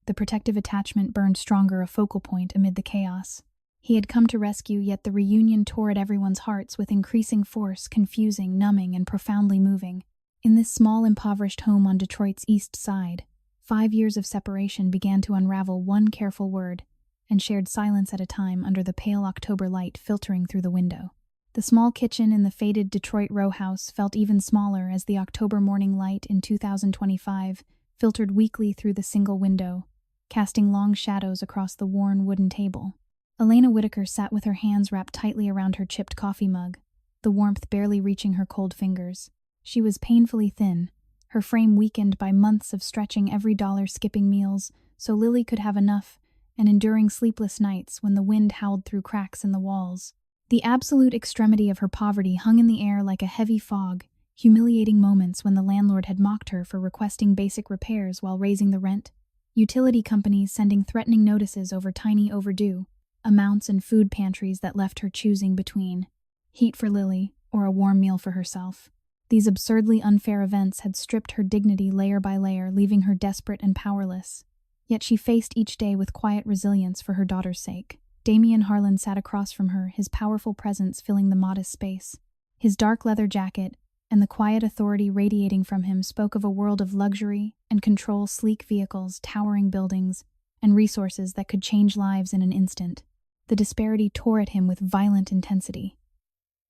The protective attachment burned stronger, a focal point amid the chaos. He had come to rescue, yet the reunion tore at everyone's hearts with increasing force, confusing, numbing, and profoundly moving. In this small, impoverished home on Detroit's east side, 5 years of separation began to unravel one careful word, and shared silence at a time under the pale October light filtering through the window. The small kitchen in the faded Detroit row house felt even smaller as the October morning light in 2025 filtered weakly through the single window, casting long shadows across the worn wooden table. Elena Whitaker sat with her hands wrapped tightly around her chipped coffee mug, the warmth barely reaching her cold fingers. She was painfully thin, her frame weakened by months of stretching every dollar, skipping meals so Lily could have enough, and enduring sleepless nights when the wind howled through cracks in the walls. The absolute extremity of her poverty hung in the air like a heavy fog, humiliating moments when the landlord had mocked her for requesting basic repairs while raising the rent, utility companies sending threatening notices over tiny overdue amounts, and food pantries that left her choosing between heat for Lily or a warm meal for herself. These absurdly unfair events had stripped her dignity layer by layer, leaving her desperate and powerless. Yet she faced each day with quiet resilience for her daughter's sake. Damien Harlan sat across from her, his powerful presence filling the modest space. His dark leather jacket and the quiet authority radiating from him spoke of a world of luxury and control, sleek vehicles, towering buildings, and resources that could change lives in an instant. The disparity tore at him with violent intensity.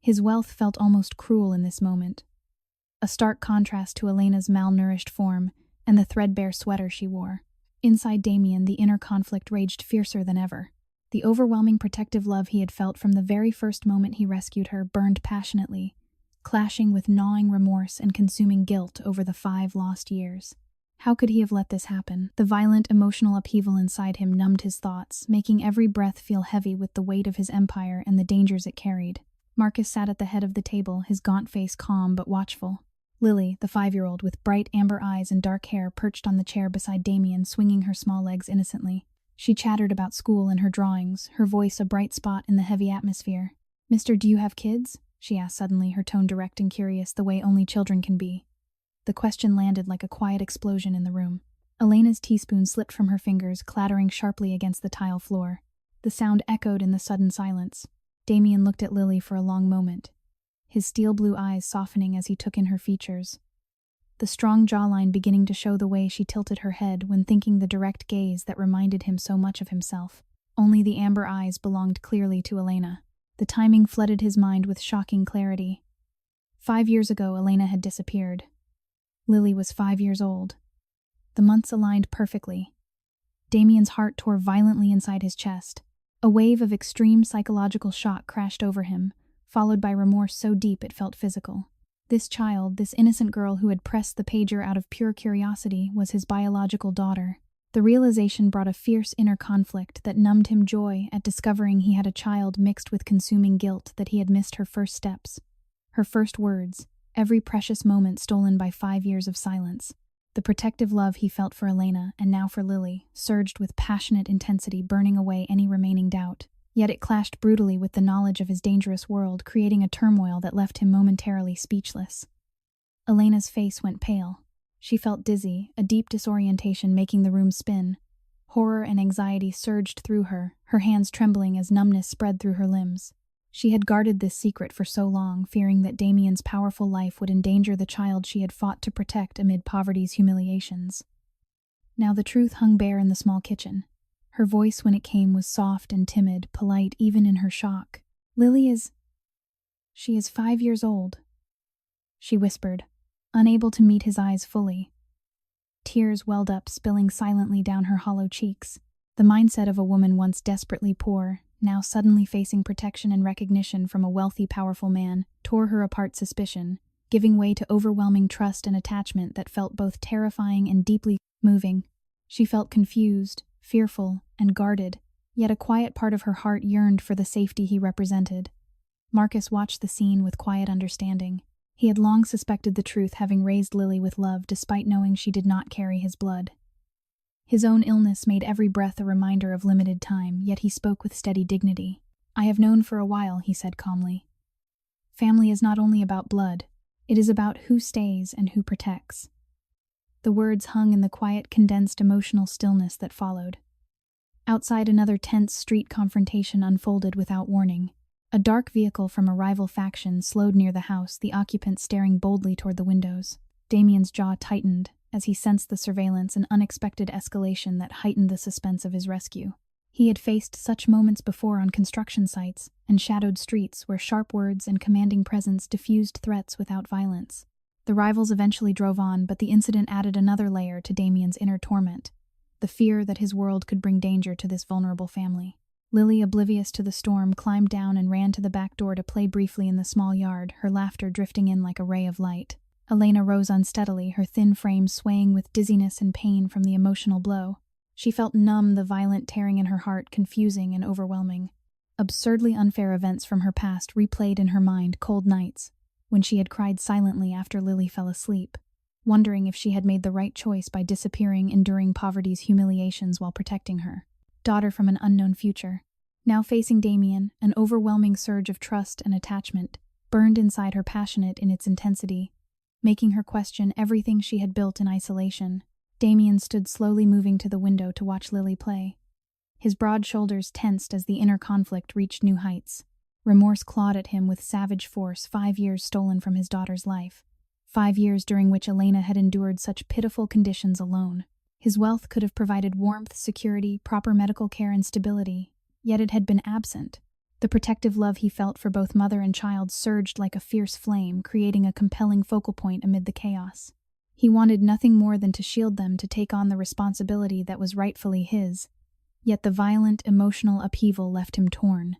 His wealth felt almost cruel in this moment, a stark contrast to Elena's malnourished form and the threadbare sweater she wore. Inside Damien, the inner conflict raged fiercer than ever. The overwhelming protective love he had felt from the very first moment he rescued her burned passionately, clashing with gnawing remorse and consuming guilt over the 5 lost years. How could he have let this happen? The violent emotional upheaval inside him numbed his thoughts, making every breath feel heavy with the weight of his empire and the dangers it carried. Marcus sat at the head of the table, his gaunt face calm but watchful. Lily, the 5-year-old with bright amber eyes and dark hair, perched on the chair beside Damien, swinging her small legs innocently. She chattered about school and her drawings, her voice a bright spot in the heavy atmosphere. "Mister, do you have kids?" she asked suddenly, her tone direct and curious, the way only children can be. The question landed like a quiet explosion in the room. Elena's teaspoon slipped from her fingers, clattering sharply against the tile floor. The sound echoed in the sudden silence. Damien looked at Lily for a long moment, his steel-blue eyes softening as he took in her features, the strong jawline beginning to show the way she tilted her head when thinking the direct gaze that reminded him so much of himself. Only the amber eyes belonged clearly to Elena. The timing flooded his mind with shocking clarity. 5 years ago, Elena had disappeared. Lily was 5 years old. The months aligned perfectly. Damien's heart tore violently inside his chest. A wave of extreme psychological shock crashed over him, followed by remorse so deep it felt physical. This child, this innocent girl who had pressed the pager out of pure curiosity, was his biological daughter. The realization brought a fierce inner conflict that numbed him joy at discovering he had a child mixed with consuming guilt that he had missed her first steps, her first words, every precious moment stolen by 5 years of silence. The protective love he felt for Elena, and now for Lily, surged with passionate intensity, burning away any remaining doubt. Yet it clashed brutally with the knowledge of his dangerous world, creating a turmoil that left him momentarily speechless. Elena's face went pale. She felt dizzy, a deep disorientation making the room spin. Horror and anxiety surged through her, her hands trembling as numbness spread through her limbs. She had guarded this secret for so long, fearing that Damien's powerful life would endanger the child she had fought to protect amid poverty's humiliations. Now the truth hung bare in the small kitchen. Her voice when it came was soft and timid, polite even in her shock. She is 5 years old," she whispered, unable to meet his eyes fully. Tears welled up, spilling silently down her hollow cheeks. The mindset of a woman once desperately poor, now suddenly facing protection and recognition from a wealthy, powerful man, tore her apart suspicion, giving way to overwhelming trust and attachment that felt both terrifying and deeply moving. She felt confused, fearful, and guarded, yet a quiet part of her heart yearned for the safety he represented. Marcus watched the scene with quiet understanding. He had long suspected the truth, having raised Lily with love despite knowing she did not carry his blood. His own illness made every breath a reminder of limited time, yet he spoke with steady dignity. "I have known for a while," he said calmly. "Family is not only about blood, it is about who stays and who protects." The words hung in the quiet, condensed emotional stillness that followed. Outside, another tense street confrontation unfolded without warning. A dark vehicle from a rival faction slowed near the house, the occupant staring boldly toward the windows. Damien's jaw tightened as he sensed the surveillance, an unexpected escalation that heightened the suspense of his rescue. He had faced such moments before on construction sites and shadowed streets where sharp words and commanding presence diffused threats without violence. The rivals eventually drove on, but the incident added another layer to Damien's inner torment, the fear that his world could bring danger to this vulnerable family. Lily, oblivious to the storm, climbed down and ran to the back door to play briefly in the small yard, her laughter drifting in like a ray of light. Elena rose unsteadily, her thin frame swaying with dizziness and pain from the emotional blow. She felt numb, the violent tearing in her heart confusing and overwhelming. Absurdly unfair events from her past replayed in her mind, cold nights, when she had cried silently after Lily fell asleep, wondering if she had made the right choice by disappearing, enduring poverty's humiliations while protecting her daughter from an unknown future. Now facing Damien, an overwhelming surge of trust and attachment burned inside her, passionate in its intensity, making her question everything she had built in isolation. Damien stood slowly, moving to the window to watch Lily play. His broad shoulders tensed as the inner conflict reached new heights. Remorse clawed at him with savage force. 5 years stolen from his daughter's life. 5 years during which Elena had endured such pitiful conditions alone. His wealth could have provided warmth, security, proper medical care, and stability, yet it had been absent. The protective love he felt for both mother and child surged like a fierce flame, creating a compelling focal point amid the chaos. He wanted nothing more than to shield them, to take on the responsibility that was rightfully his. Yet the violent, emotional upheaval left him torn.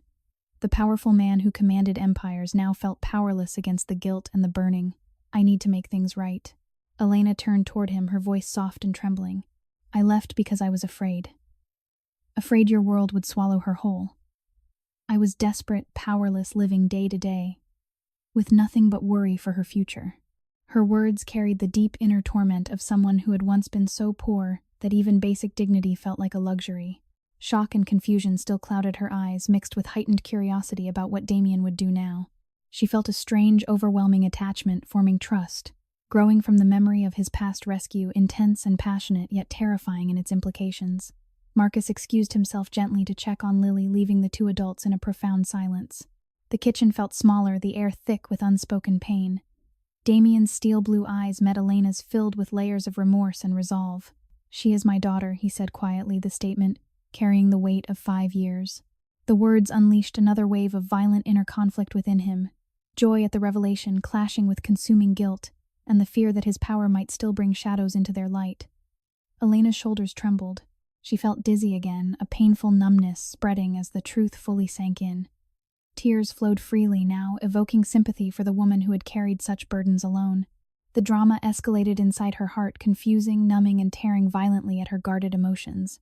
The powerful man who commanded empires now felt powerless against the guilt and the burning. "I need to make things right." Elena turned toward him, her voice soft and trembling. "I left because I was afraid. Afraid your world would swallow her whole. I was desperate, powerless, living day to day, with nothing but worry for her future." Her words carried the deep inner torment of someone who had once been so poor that even basic dignity felt like a luxury. Shock and confusion still clouded her eyes, mixed with heightened curiosity about what Damien would do now. She felt a strange, overwhelming attachment forming trust, growing from the memory of his past rescue, intense and passionate, yet terrifying in its implications. Marcus excused himself gently to check on Lily, leaving the two adults in a profound silence. The kitchen felt smaller, the air thick with unspoken pain. Damien's steel-blue eyes met Elena's, filled with layers of remorse and resolve. "She is my daughter," he said quietly, the statement carrying the weight of 5 years. The words unleashed another wave of violent inner conflict within him. joy at the revelation clashing with consuming guilt, and the fear that his power might still bring shadows into their light. Elena's shoulders trembled. She felt dizzy again, a painful numbness spreading as the truth fully sank in. Tears flowed freely now, evoking sympathy for the woman who had carried such burdens alone. The drama escalated inside her heart, confusing, numbing, and tearing violently at her guarded emotions.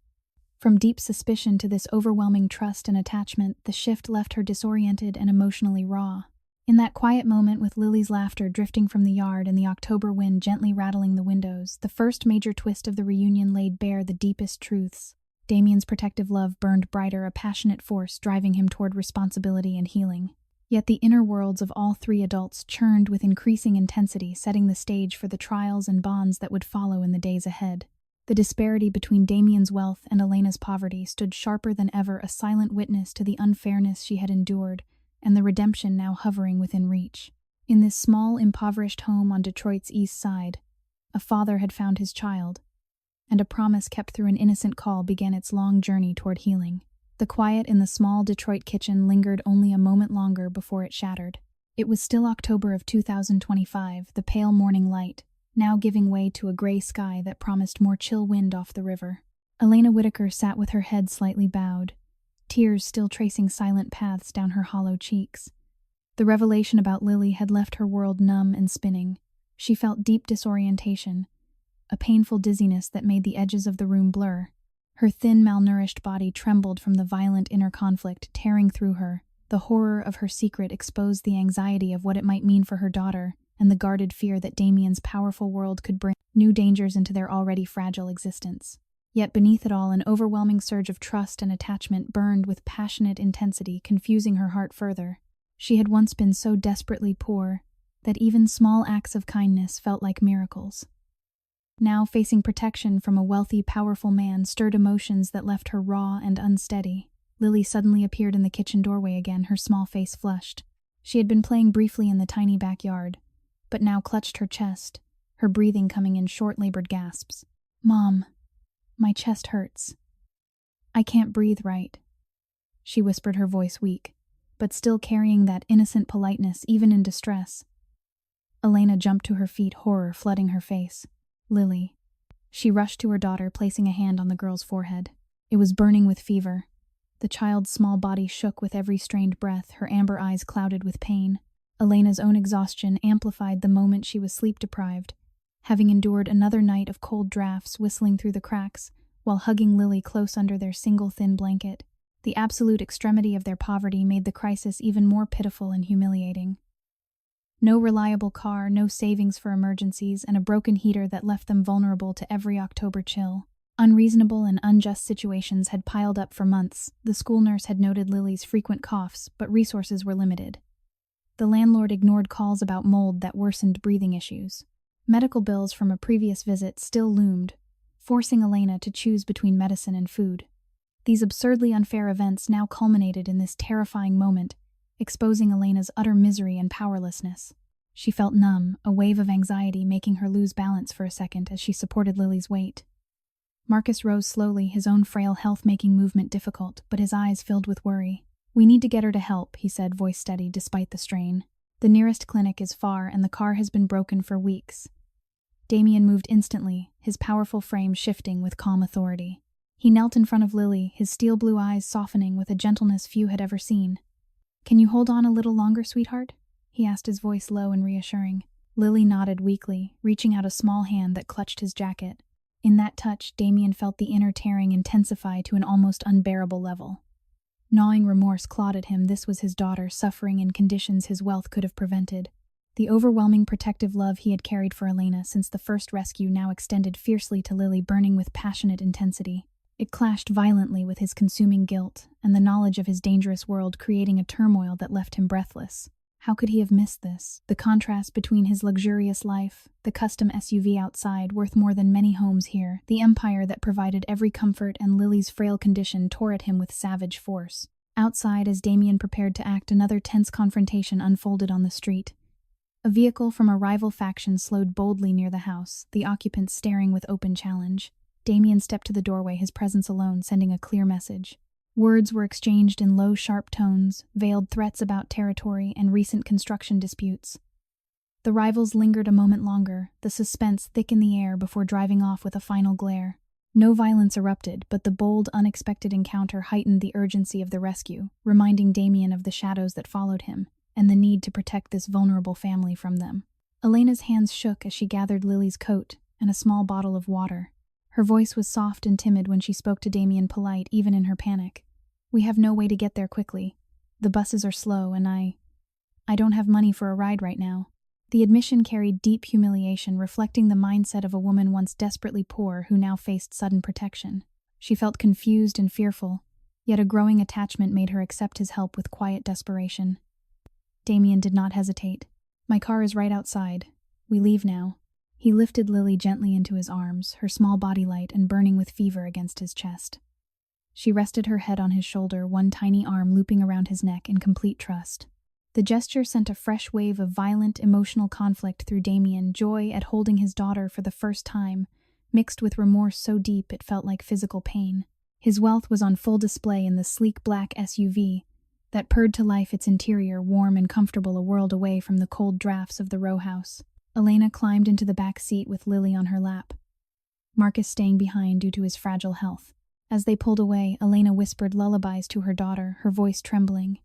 From deep suspicion to this overwhelming trust and attachment, the shift left her disoriented and emotionally raw. In that quiet moment, with Lily's laughter drifting from the yard and the October wind gently rattling the windows, the first major twist of the reunion laid bare the deepest truths. Damien's protective love burned brighter, a passionate force driving him toward responsibility and healing. Yet the inner worlds of all three adults churned with increasing intensity, setting the stage for the trials and bonds that would follow in the days ahead. The disparity between Damien's wealth and Elena's poverty stood sharper than ever, a silent witness to the unfairness she had endured, and the redemption now hovering within reach. In this small, impoverished home on Detroit's east side, a father had found his child, and a promise kept through an innocent call began its long journey toward healing. The quiet in the small Detroit kitchen lingered only a moment longer before it shattered. It was still October of 2025, the pale morning light, now giving way to a gray sky that promised more chill wind off the river. Elena Whitaker sat with her head slightly bowed, tears still tracing silent paths down her hollow cheeks. The revelation about Lily had left her world numb and spinning. She felt deep disorientation, a painful dizziness that made the edges of the room blur. Her thin, malnourished body trembled from the violent inner conflict tearing through her. The horror of her secret exposed the anxiety of what it might mean for her daughter, and the guarded fear that Damien's powerful world could bring new dangers into their already fragile existence. Yet beneath it all, an overwhelming surge of trust and attachment burned with passionate intensity, confusing her heart further. She had once been so desperately poor that even small acts of kindness felt like miracles. Now, facing protection from a wealthy, powerful man stirred emotions that left her raw and unsteady. Lily suddenly appeared in the kitchen doorway again, her small face flushed. She had been playing briefly in the tiny backyard, but now clutched her chest, her breathing coming in short, labored gasps. "Mom, my chest hurts. I can't breathe right," she whispered, her voice weak, but still carrying that innocent politeness even in distress. Elena jumped to her feet, horror flooding her face. "Lily." She rushed to her daughter, placing a hand on the girl's forehead. It was burning with fever. The child's small body shook with every strained breath, her amber eyes clouded with pain. Elena's own exhaustion amplified the moment she was sleep-deprived, having endured another night of cold drafts whistling through the cracks while hugging Lily close under their single thin blanket. The absolute extremity of their poverty made the crisis even more pitiful and humiliating. No reliable car, no savings for emergencies, and a broken heater that left them vulnerable to every October chill. Unreasonable and unjust situations had piled up for months. The school nurse had noted Lily's frequent coughs, but resources were limited. The landlord ignored calls about mold that worsened breathing issues. Medical bills from a previous visit still loomed, forcing Elena to choose between medicine and food. These absurdly unfair events now culminated in this terrifying moment, exposing Elena's utter misery and powerlessness. She felt numb, a wave of anxiety making her lose balance for a second as she supported Lily's weight. Marcus rose slowly, his own frail health making movement difficult, but his eyes filled with worry. "We need to get her to help," he said, voice steady despite the strain. "The nearest clinic is far, and the car has been broken for weeks." Damien moved instantly, his powerful frame shifting with calm authority. He knelt in front of Lily, his steel blue eyes softening with a gentleness few had ever seen. "Can you hold on a little longer, sweetheart?" he asked, his voice low and reassuring. Lily nodded weakly, reaching out a small hand that clutched his jacket. In that touch, Damien felt the inner tearing intensify to an almost unbearable level. Gnawing remorse clawed at him. This was his daughter, suffering in conditions his wealth could have prevented. The overwhelming protective love he had carried for Elena since the first rescue now extended fiercely to Lily, burning with passionate intensity. It clashed violently with his consuming guilt, and the knowledge of his dangerous world creating a turmoil that left him breathless. How could he have missed this? The contrast between his luxurious life, the custom SUV outside worth more than many homes here, the empire that provided every comfort, and Lily's frail condition tore at him with savage force. Outside, as Damien prepared to act, another tense confrontation unfolded on the street. A vehicle from a rival faction slowed boldly near the house, the occupants staring with open challenge. Damien stepped to the doorway, his presence alone sending a clear message. Words were exchanged in low, sharp tones, veiled threats about territory and recent construction disputes. The rivals lingered a moment longer, the suspense thick in the air before driving off with a final glare. No violence erupted, but the bold, unexpected encounter heightened the urgency of the rescue, reminding Damien of the shadows that followed him, and the need to protect this vulnerable family from them. Elena's hands shook as she gathered Lily's coat and a small bottle of water. Her voice was soft and timid when she spoke to Damien, polite even in her panic. "We have no way to get there quickly. The buses are slow, and I don't have money for a ride right now." The admission carried deep humiliation, reflecting the mindset of a woman once desperately poor who now faced sudden protection. She felt confused and fearful, yet a growing attachment made her accept his help with quiet desperation. Damien did not hesitate. "My car is right outside. We leave now." He lifted Lily gently into his arms, her small body light and burning with fever against his chest. She rested her head on his shoulder, one tiny arm looping around his neck in complete trust. The gesture sent a fresh wave of violent, emotional conflict through Damien, joy at holding his daughter for the first time, mixed with remorse so deep it felt like physical pain. His wealth was on full display in the sleek black SUV that purred to life, its interior warm and comfortable, a world away from the cold drafts of the row house. Elena climbed into the back seat with Lily on her lap, Marcus staying behind due to his fragile health. As they pulled away, Elena whispered lullabies to her daughter, her voice trembling.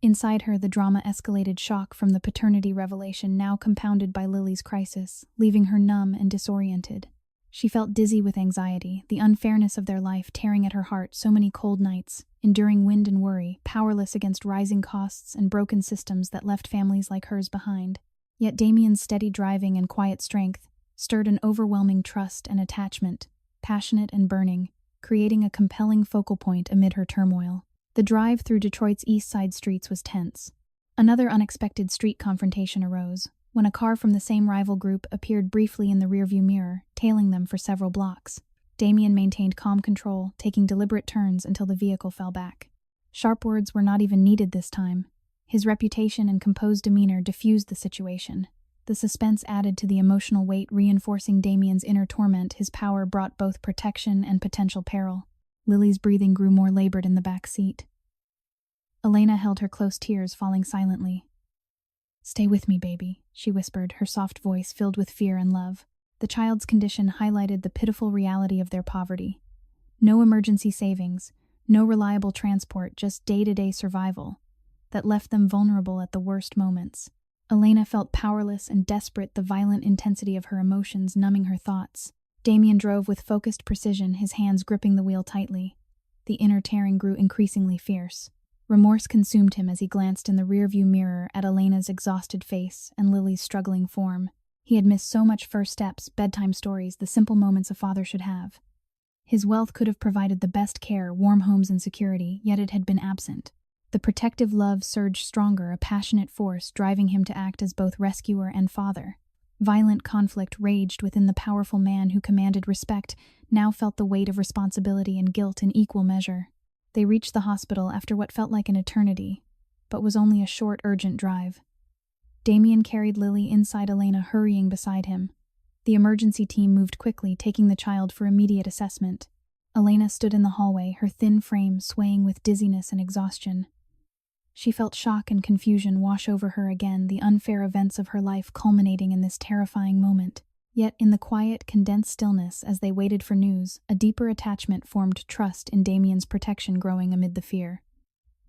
Inside her, the drama escalated, shock from the paternity revelation now compounded by Lily's crisis, leaving her numb and disoriented. She felt dizzy with anxiety, the unfairness of their life tearing at her heart, so many cold nights, enduring wind and worry, powerless against rising costs and broken systems that left families like hers behind. Yet Damien's steady driving and quiet strength stirred an overwhelming trust and attachment, passionate and burning, creating a compelling focal point amid her turmoil. The drive through Detroit's East Side streets was tense. Another unexpected street confrontation arose, when a car from the same rival group appeared briefly in the rearview mirror, tailing them for several blocks. Damien maintained calm control, taking deliberate turns until the vehicle fell back. Sharp words were not even needed this time. His reputation and composed demeanor diffused the situation. The suspense added to the emotional weight, reinforcing Damien's inner torment. His power brought both protection and potential peril. Lily's breathing grew more labored in the back seat. Elena held her close, tears falling silently. "Stay with me, baby," she whispered, her soft voice filled with fear and love. The child's condition highlighted the pitiful reality of their poverty. No emergency savings, no reliable transport, just day-to-day survival that left them vulnerable at the worst moments. Elena felt powerless and desperate, the violent intensity of her emotions numbing her thoughts. Damien drove with focused precision, his hands gripping the wheel tightly. The inner tearing grew increasingly fierce. Remorse consumed him as he glanced in the rearview mirror at Elena's exhausted face and Lily's struggling form. He had missed so much: first steps, bedtime stories, the simple moments a father should have. His wealth could have provided the best care, warm homes and security, yet it had been absent. The protective love surged stronger, a passionate force driving him to act as both rescuer and father. Violent conflict raged within the powerful man who commanded respect, now felt the weight of responsibility and guilt in equal measure. They reached the hospital after what felt like an eternity, but was only a short, urgent drive. Damien carried Lily inside, Elena hurrying beside him. The emergency team moved quickly, taking the child for immediate assessment. Elena stood in the hallway, her thin frame swaying with dizziness and exhaustion. She felt shock and confusion wash over her again, the unfair events of her life culminating in this terrifying moment. Yet in the quiet, condensed stillness as they waited for news, a deeper attachment formed, trust in Damien's protection growing amid the fear.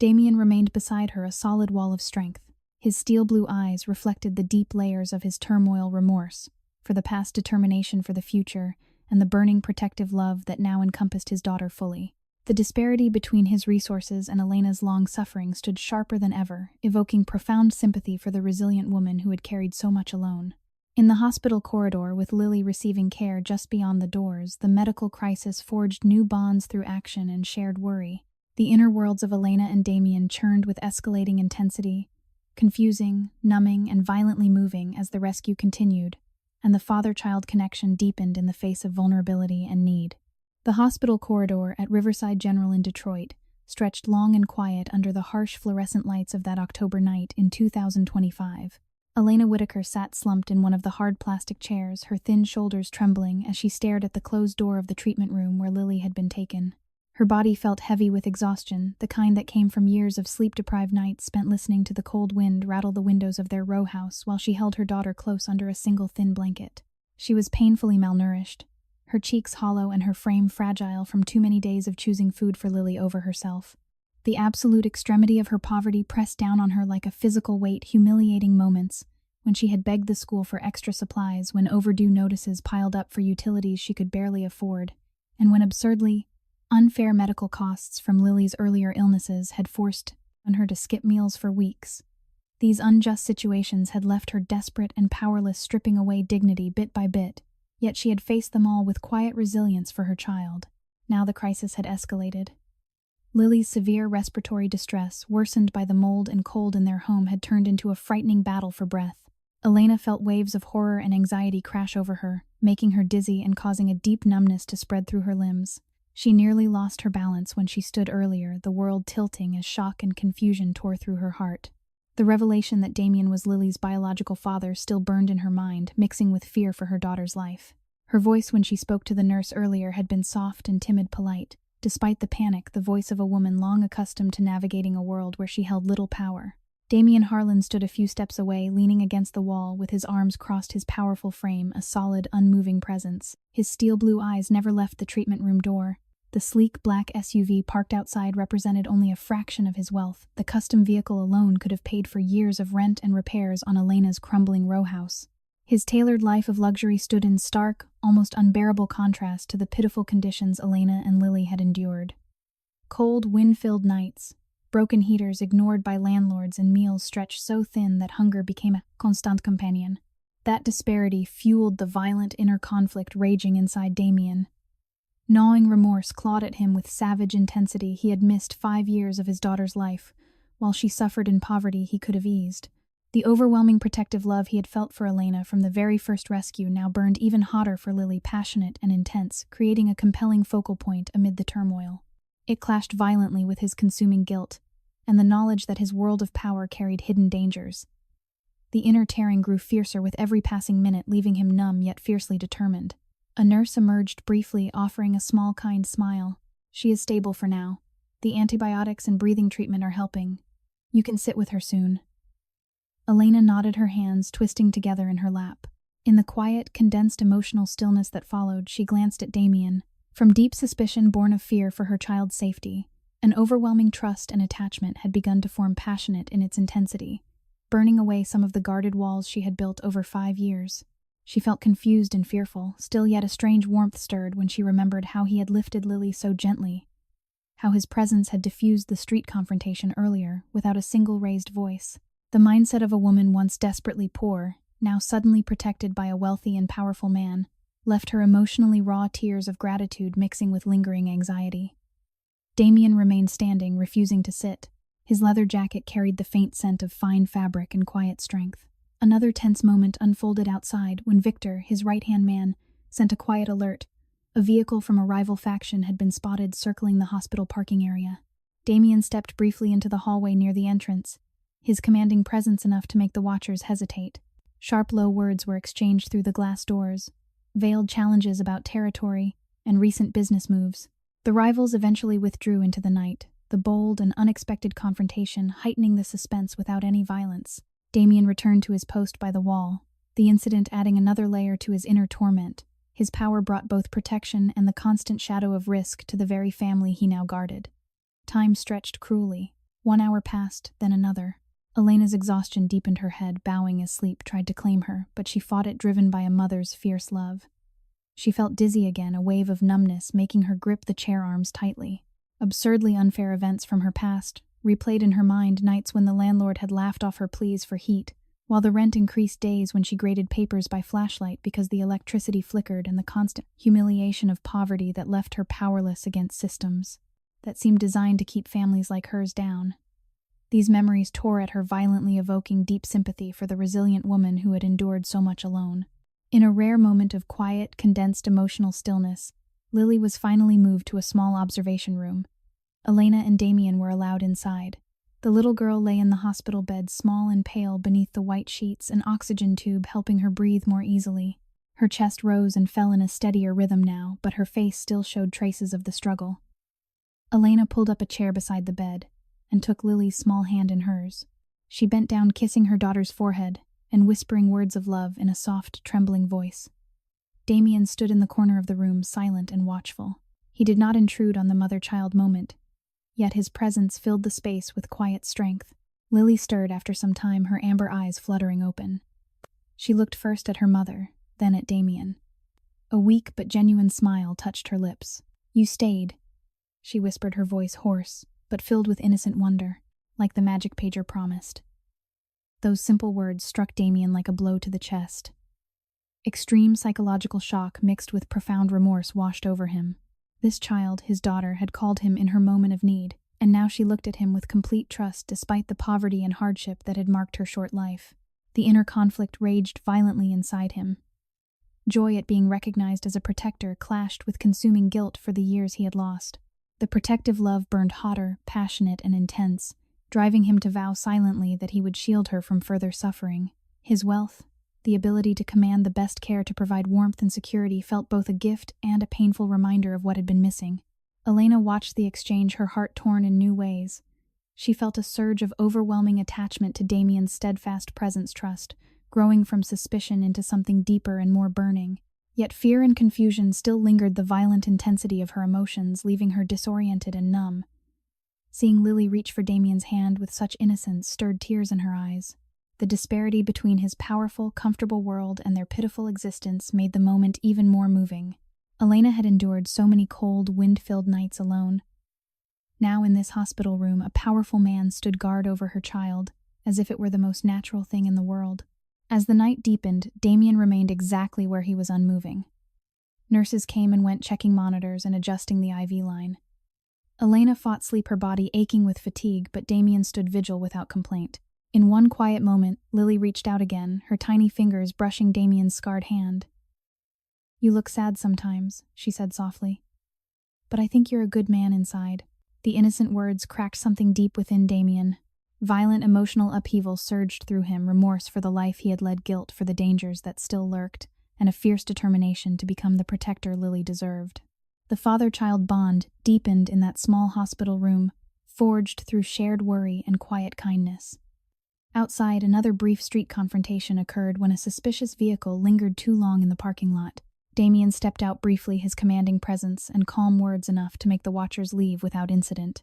Damien remained beside her, a solid wall of strength. His steel-blue eyes reflected the deep layers of his turmoil, remorse for the past, determination for the future, and the burning protective love that now encompassed his daughter fully. The disparity between his resources and Elena's long suffering stood sharper than ever, evoking profound sympathy for the resilient woman who had carried so much alone. In the hospital corridor, with Lily receiving care just beyond the doors, the medical crisis forged new bonds through action and shared worry. The inner worlds of Elena and Damien churned with escalating intensity, confusing, numbing, and violently moving as the rescue continued, and the father-child connection deepened in the face of vulnerability and need. The hospital corridor at Riverside General in Detroit stretched long and quiet under the harsh fluorescent lights of that October night in 2025. Elena Whitaker sat slumped in one of the hard plastic chairs, her thin shoulders trembling as she stared at the closed door of the treatment room where Lily had been taken. Her body felt heavy with exhaustion, the kind that came from years of sleep-deprived nights spent listening to the cold wind rattle the windows of their row house while she held her daughter close under a single thin blanket. She was painfully malnourished, her cheeks hollow and her frame fragile from too many days of choosing food for Lily over herself. The absolute extremity of her poverty pressed down on her like a physical weight, humiliating moments when she had begged the school for extra supplies, when overdue notices piled up for utilities she could barely afford, and when absurdly unfair medical costs from Lily's earlier illnesses had forced on her to skip meals for weeks. These unjust situations had left her desperate and powerless, stripping away dignity bit by bit, yet she had faced them all with quiet resilience for her child. Now the crisis had escalated. Lily's severe respiratory distress, worsened by the mold and cold in their home, had turned into a frightening battle for breath. Elena felt waves of horror and anxiety crash over her, making her dizzy and causing a deep numbness to spread through her limbs. She nearly lost her balance when she stood earlier, the world tilting as shock and confusion tore through her heart. The revelation that Damien was Lily's biological father still burned in her mind, mixing with fear for her daughter's life. Her voice when she spoke to the nurse earlier had been soft and timid, polite. Despite the panic, the voice of a woman long accustomed to navigating a world where she held little power. Damien Harlan stood a few steps away, leaning against the wall with his arms crossed, his powerful frame a solid, unmoving presence. His steel-blue eyes never left the treatment room door. The sleek black SUV parked outside represented only a fraction of his wealth. The custom vehicle alone could have paid for years of rent and repairs on Elena's crumbling row house. His tailored life of luxury stood in stark, almost unbearable contrast to the pitiful conditions Elena and Lily had endured. Cold, wind-filled nights, broken heaters ignored by landlords, and meals stretched so thin that hunger became a constant companion. That disparity fueled the violent inner conflict raging inside Damien. Gnawing remorse clawed at him with savage intensity. He had missed 5 years of his daughter's life, while she suffered in poverty he could have eased. The overwhelming protective love he had felt for Elena from the very first rescue now burned even hotter for Lily, passionate and intense, creating a compelling focal point amid the turmoil. It clashed violently with his consuming guilt, and the knowledge that his world of power carried hidden dangers. The inner tearing grew fiercer with every passing minute, leaving him numb yet fiercely determined. A nurse emerged briefly, offering a small, kind smile. "She is stable for now. The antibiotics and breathing treatment are helping. You can sit with her soon." Elena nodded, her hands twisting together in her lap. In the quiet, condensed emotional stillness that followed, she glanced at Damien. From deep suspicion born of fear for her child's safety, an overwhelming trust and attachment had begun to form, passionate in its intensity, burning away some of the guarded walls she had built over 5 years. She felt confused and fearful, still yet a strange warmth stirred when she remembered how he had lifted Lily so gently, how his presence had diffused the street confrontation earlier without a single raised voice. The mindset of a woman once desperately poor, now suddenly protected by a wealthy and powerful man, left her emotionally raw, tears of gratitude mixing with lingering anxiety. Damien remained standing, refusing to sit. His leather jacket carried the faint scent of fine fabric and quiet strength. Another tense moment unfolded outside when Victor, his right-hand man, sent a quiet alert. A vehicle from a rival faction had been spotted circling the hospital parking area. Damien stepped briefly into the hallway near the entrance, his commanding presence enough to make the watchers hesitate. Sharp, low words were exchanged through the glass doors, veiled challenges about territory and recent business moves. The rivals eventually withdrew into the night, the bold and unexpected confrontation heightening the suspense without any violence. Damien returned to his post by the wall, the incident adding another layer to his inner torment. His power brought both protection and the constant shadow of risk to the very family he now guarded. Time stretched cruelly. 1 hour passed, then another. Elena's exhaustion deepened her head, bowing as sleep tried to claim her, but she fought it, driven by a mother's fierce love. She felt dizzy again, a wave of numbness making her grip the chair arms tightly. Absurdly unfair events from her past replayed in her mind, nights when the landlord had laughed off her pleas for heat, while the rent increased, days when she graded papers by flashlight because the electricity flickered, and the constant humiliation of poverty that left her powerless against systems that seemed designed to keep families like hers down. These memories tore at her violently, evoking deep sympathy for the resilient woman who had endured so much alone. In a rare moment of quiet, condensed emotional stillness, Lily was finally moved to a small observation room. Elena and Damien were allowed inside. The little girl lay in the hospital bed, small and pale beneath the white sheets, an oxygen tube helping her breathe more easily. Her chest rose and fell in a steadier rhythm now, but her face still showed traces of the struggle. Elena pulled up a chair beside the bed and took Lily's small hand in hers. She bent down, kissing her daughter's forehead and whispering words of love in a soft, trembling voice. Damien stood in the corner of the room, silent and watchful. He did not intrude on the mother-child moment, yet his presence filled the space with quiet strength. Lily stirred after some time, her amber eyes fluttering open. She looked first at her mother, then at Damien. A weak but genuine smile touched her lips. "You stayed," she whispered, her voice hoarse, but filled with innocent wonder, like the magic pager promised. Those simple words struck Damien like a blow to the chest. Extreme psychological shock mixed with profound remorse washed over him. This child, his daughter, had called him in her moment of need, and now she looked at him with complete trust despite the poverty and hardship that had marked her short life. The inner conflict raged violently inside him. Joy at being recognized as a protector clashed with consuming guilt for the years he had lost. The protective love burned hotter, passionate, and intense, driving him to vow silently that he would shield her from further suffering. His wealth, the ability to command the best care to provide warmth and security, felt both a gift and a painful reminder of what had been missing. Elena watched the exchange, her heart torn in new ways. She felt a surge of overwhelming attachment to Damien's steadfast presence, trust, growing from suspicion into something deeper and more burning. Yet fear and confusion still lingered, the violent intensity of her emotions leaving her disoriented and numb. Seeing Lily reach for Damien's hand with such innocence stirred tears in her eyes. The disparity between his powerful, comfortable world and their pitiful existence made the moment even more moving. Elena had endured so many cold, wind-filled nights alone. Now in this hospital room, a powerful man stood guard over her child, as if it were the most natural thing in the world. As the night deepened, Damien remained exactly where he was, unmoving. Nurses came and went, checking monitors and adjusting the IV line. Elena fought sleep, her body aching with fatigue, but Damien stood vigil without complaint. In one quiet moment, Lily reached out again, her tiny fingers brushing Damien's scarred hand. "You look sad sometimes," she said softly. "But I think you're a good man inside." The innocent words cracked something deep within Damien. Violent emotional upheaval surged through him, remorse for the life he had led, guilt for the dangers that still lurked, and a fierce determination to become the protector Lily deserved. The father-child bond deepened in that small hospital room, forged through shared worry and quiet kindness. Outside, another brief street confrontation occurred when a suspicious vehicle lingered too long in the parking lot. Damien stepped out briefly, his commanding presence and calm words enough to make the watchers leave without incident.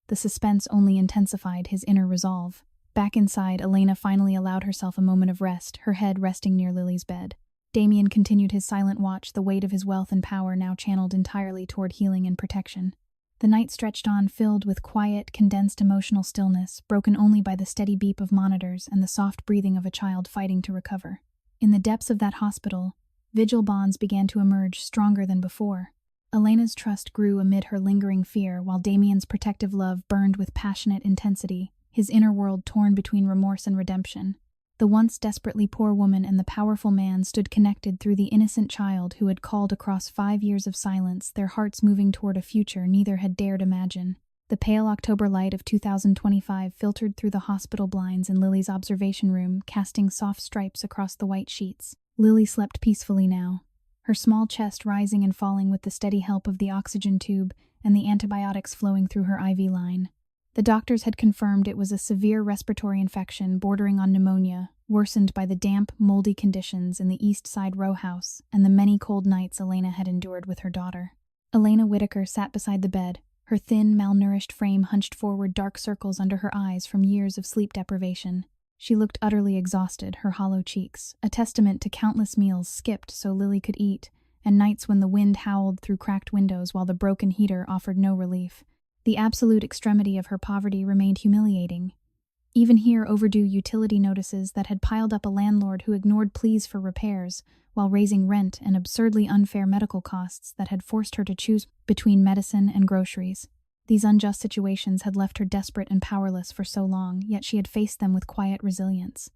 The suspense only intensified his inner resolve. Back inside, Elena finally allowed herself a moment of rest, her head resting near Lily's bed. Damien continued his silent watch, the weight of his wealth and power now channeled entirely toward healing and protection. The night stretched on, filled with quiet, condensed emotional stillness, broken only by the steady beep of monitors and the soft breathing of a child fighting to recover. In the depths of that hospital, vigil bonds began to emerge, stronger than before. Elena's trust grew amid her lingering fear, while Damien's protective love burned with passionate intensity, his inner world torn between remorse and redemption. The once desperately poor woman and the powerful man stood connected through the innocent child who had called across 5 years of silence, their hearts moving toward a future neither had dared imagine. The pale October light of 2025 filtered through the hospital blinds in Lily's observation room, casting soft stripes across the white sheets. Lily slept peacefully now, her small chest rising and falling with the steady help of the oxygen tube and the antibiotics flowing through her IV line. The doctors had confirmed it was a severe respiratory infection bordering on pneumonia, worsened by the damp, moldy conditions in the East Side row house and the many cold nights Elena had endured with her daughter. Elena Whitaker sat beside the bed, her thin, malnourished frame hunched forward, dark circles under her eyes from years of sleep deprivation. She looked utterly exhausted, her hollow cheeks, a testament to countless meals skipped so Lily could eat, and nights when the wind howled through cracked windows while the broken heater offered no relief. The absolute extremity of her poverty remained humiliating. Even here, overdue utility notices that had piled up, a landlord who ignored pleas for repairs while raising rent, and absurdly unfair medical costs that had forced her to choose between medicine and groceries. These unjust situations had left her desperate and powerless for so long, yet she had faced them with quiet resilience.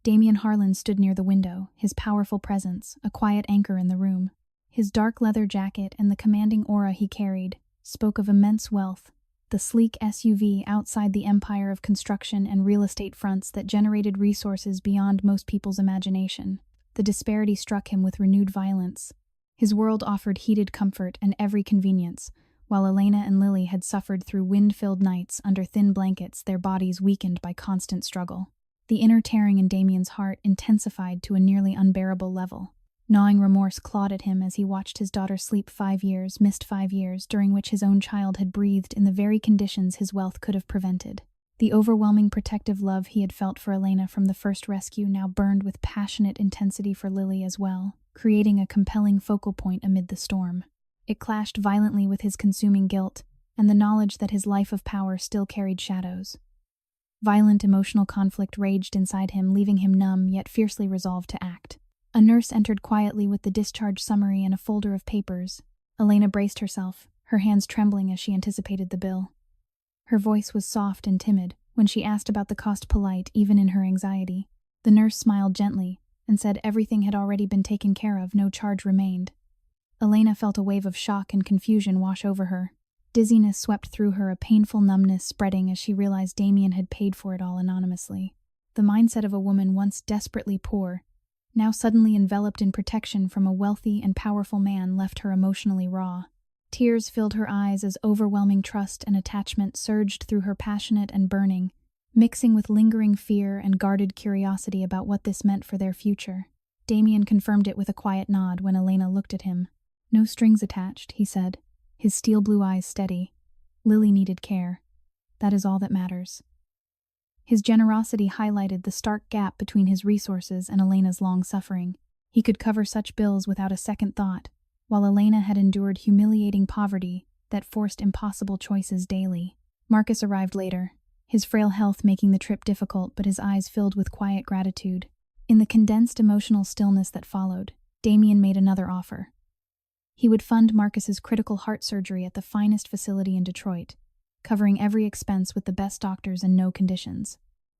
Damien Harlan stood near the window, his powerful presence a quiet anchor in the room. His dark leather jacket and the commanding aura he carried spoke of immense wealth, the sleek SUV outside the empire of construction and real estate fronts that generated resources beyond most people's imagination. The disparity struck him with renewed violence. His world offered heated comfort and every convenience, while Elena and Lily had suffered through wind-filled nights under thin blankets, their bodies weakened by constant struggle. The inner tearing in Damien's heart intensified to a nearly unbearable level. Gnawing remorse clawed at him as he watched his daughter sleep 5 years, missed 5 years, during which his own child had breathed in the very conditions his wealth could have prevented. The overwhelming protective love he had felt for Elena from the first rescue now burned with passionate intensity for Lily as well, creating a compelling focal point amid the storm. It clashed violently with his consuming guilt and the knowledge that his life of power still carried shadows. Violent emotional conflict raged inside him, leaving him numb yet fiercely resolved to act. A nurse entered quietly with the discharge summary and a folder of papers. Elena braced herself, her hands trembling as she anticipated the bill. Her voice was soft and timid when she asked about the cost, polite even in her anxiety. The nurse smiled gently and said everything had already been taken care of, no charge remained. Elena felt a wave of shock and confusion wash over her. Dizziness swept through her, a painful numbness spreading as she realized Damien had paid for it all anonymously. The mindset of a woman once desperately poor, now suddenly enveloped in protection from a wealthy and powerful man, left her emotionally raw. Tears filled her eyes as overwhelming trust and attachment surged through her, passionate and burning, mixing with lingering fear and guarded curiosity about what this meant for their future. Damien confirmed it with a quiet nod when Elena looked at him. "No strings attached," he said, his steel blue eyes steady. "Lily needed care. That is all that matters." His generosity highlighted the stark gap between his resources and Elena's long suffering. He could cover such bills without a second thought, while Elena had endured humiliating poverty that forced impossible choices daily. Marcus arrived later, his frail health making the trip difficult, but his eyes filled with quiet gratitude. In the condensed emotional stillness that followed, Damien made another offer. He would fund Marcus's critical heart surgery at the finest facility in Detroit, covering every expense with the best doctors and no conditions.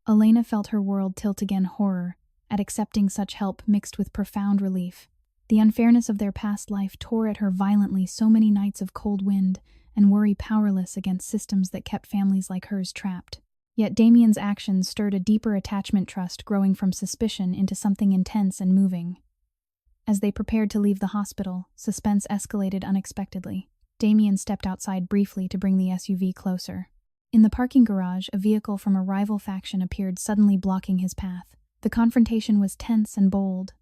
Elena felt her world tilt again, horror at accepting such help mixed with profound relief. The unfairness of their past life tore at her violently, so many nights of cold wind and worry powerless against systems that kept families like hers trapped. Yet Damien's actions stirred a deeper attachment, trust growing from suspicion into something intense and moving. As they prepared to leave the hospital, suspense escalated unexpectedly. Damien stepped outside briefly to bring the SUV closer. In the parking garage, a vehicle from a rival faction appeared, suddenly blocking his path. The confrontation was tense and bold.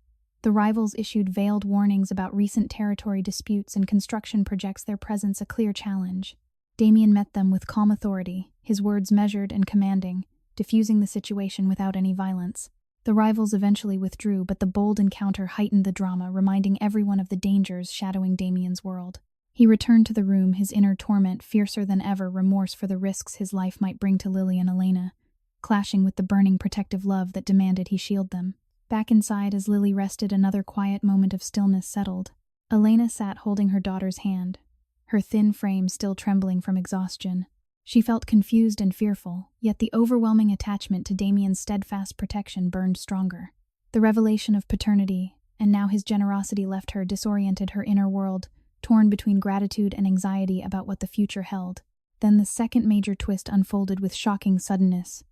The rivals issued veiled warnings about recent territory disputes and construction projects, their presence a clear challenge. Damien met them with calm authority, his words measured and commanding, diffusing the situation without any violence. The rivals eventually withdrew, but the bold encounter heightened the drama, reminding everyone of the dangers shadowing Damien's world. He returned to the room, his inner torment fiercer than ever, remorse for the risks his life might bring to Lily and Elena, clashing with the burning protective love that demanded he shield them. Back inside, as Lily rested, another quiet moment of stillness settled. Elena sat holding her daughter's hand, her thin frame still trembling from exhaustion. She felt confused and fearful, yet the overwhelming attachment to Damien's steadfast protection burned stronger. The revelation of paternity, and now his generosity, left her disoriented, her inner world torn between gratitude and anxiety about what the future held. Then the second major twist unfolded with shocking suddenness.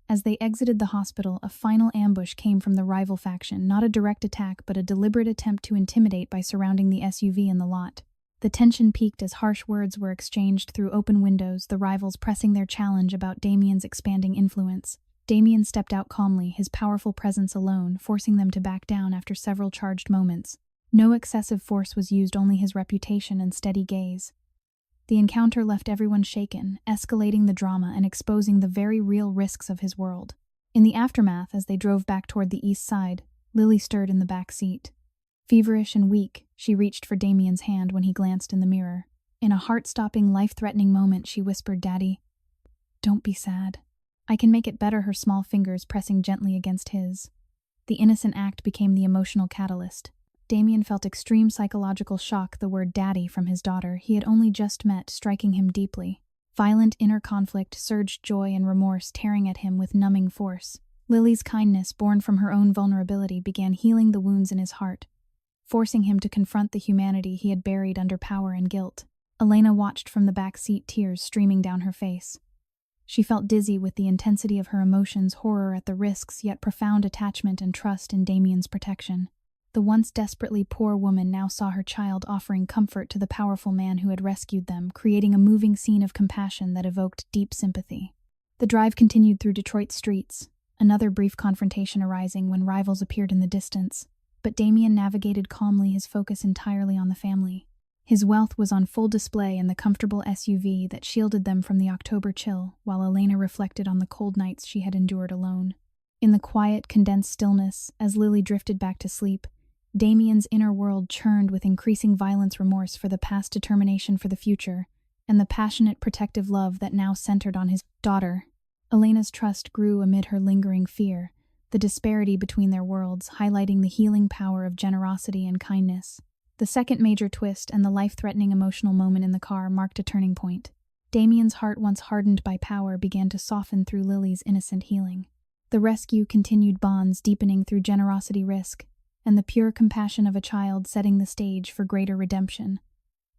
As they exited the hospital, a final ambush came from the rival faction, not a direct attack but a deliberate attempt to intimidate by surrounding the SUV in the lot. The tension peaked as harsh words were exchanged through open windows, the rivals pressing their challenge about Damien's expanding influence. Damien stepped out calmly, his powerful presence alone forcing them to back down after several charged moments. No excessive force was used, only his reputation and steady gaze. The encounter left everyone shaken, escalating the drama and exposing the very real risks of his world. In the aftermath, as they drove back toward the east side, Lily stirred in the back seat. Feverish and weak, she reached for Damien's hand when he glanced in the mirror. In a heart-stopping, life-threatening moment, she whispered, "Daddy, don't be sad. I can make it better," her small fingers pressing gently against his. The innocent act became the emotional catalyst. Damien felt extreme psychological shock, the word daddy from his daughter he had only just met striking him deeply. Violent inner conflict surged, joy and remorse tearing at him with numbing force. Lily's kindness, born from her own vulnerability, began healing the wounds in his heart, forcing him to confront the humanity he had buried under power and guilt. Elena watched from the back seat, tears streaming down her face. She felt dizzy with the intensity of her emotions, horror at the risks, yet profound attachment and trust in Damien's protection. The once desperately poor woman now saw her child offering comfort to the powerful man who had rescued them, creating a moving scene of compassion that evoked deep sympathy. The drive continued through Detroit's streets, another brief confrontation arising when rivals appeared in the distance, but Damien navigated calmly, his focus entirely on the family. His wealth was on full display in the comfortable SUV that shielded them from the October chill, while Elena reflected on the cold nights she had endured alone. In the quiet, condensed stillness, as Lily drifted back to sleep, Damien's inner world churned with increasing violence, remorse for the past, determination for the future, and the passionate, protective love that now centered on his daughter. Elena's trust grew amid her lingering fear, the disparity between their worlds highlighting the healing power of generosity and kindness. The second major twist and the life-threatening emotional moment in the car marked a turning point. Damien's heart, once hardened by power, began to soften through Lily's innocent healing. The rescue continued, bonds deepening through generosity, risk, and the pure compassion of a child setting the stage for greater redemption.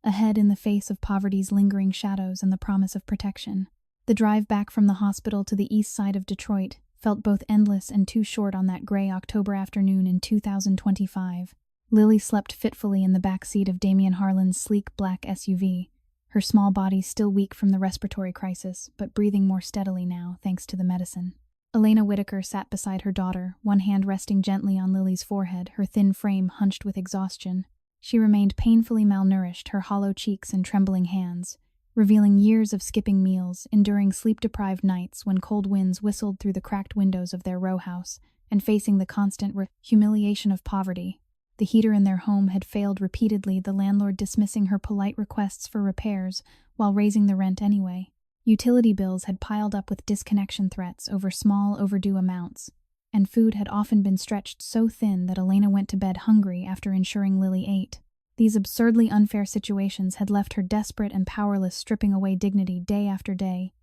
Ahead, in the face of poverty's lingering shadows and the promise of protection, the drive back from the hospital to the east side of Detroit felt both endless and too short on that gray October afternoon in 2025. Lily slept fitfully in the back seat of Damien Harlan's sleek black SUV, her small body still weak from the respiratory crisis, but breathing more steadily now, thanks to the medicine. Elena Whitaker sat beside her daughter, one hand resting gently on Lily's forehead, her thin frame hunched with exhaustion. She remained painfully malnourished, her hollow cheeks and trembling hands, revealing years of skipping meals, enduring sleep-deprived nights when cold winds whistled through the cracked windows of their row house, and facing the constant humiliation of poverty. The heater in their home had failed repeatedly, the landlord dismissing her polite requests for repairs while raising the rent anyway. Utility bills had piled up with disconnection threats over small overdue amounts, and food had often been stretched so thin that Elena went to bed hungry after ensuring Lily ate. These absurdly unfair situations had left her desperate and powerless, stripping away dignity day after day.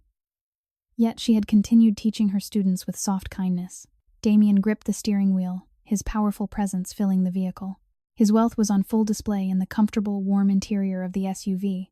Yet she had continued teaching her students with soft kindness. Damien gripped the steering wheel, his powerful presence filling the vehicle. His wealth was on full display in the comfortable, warm interior of the SUV,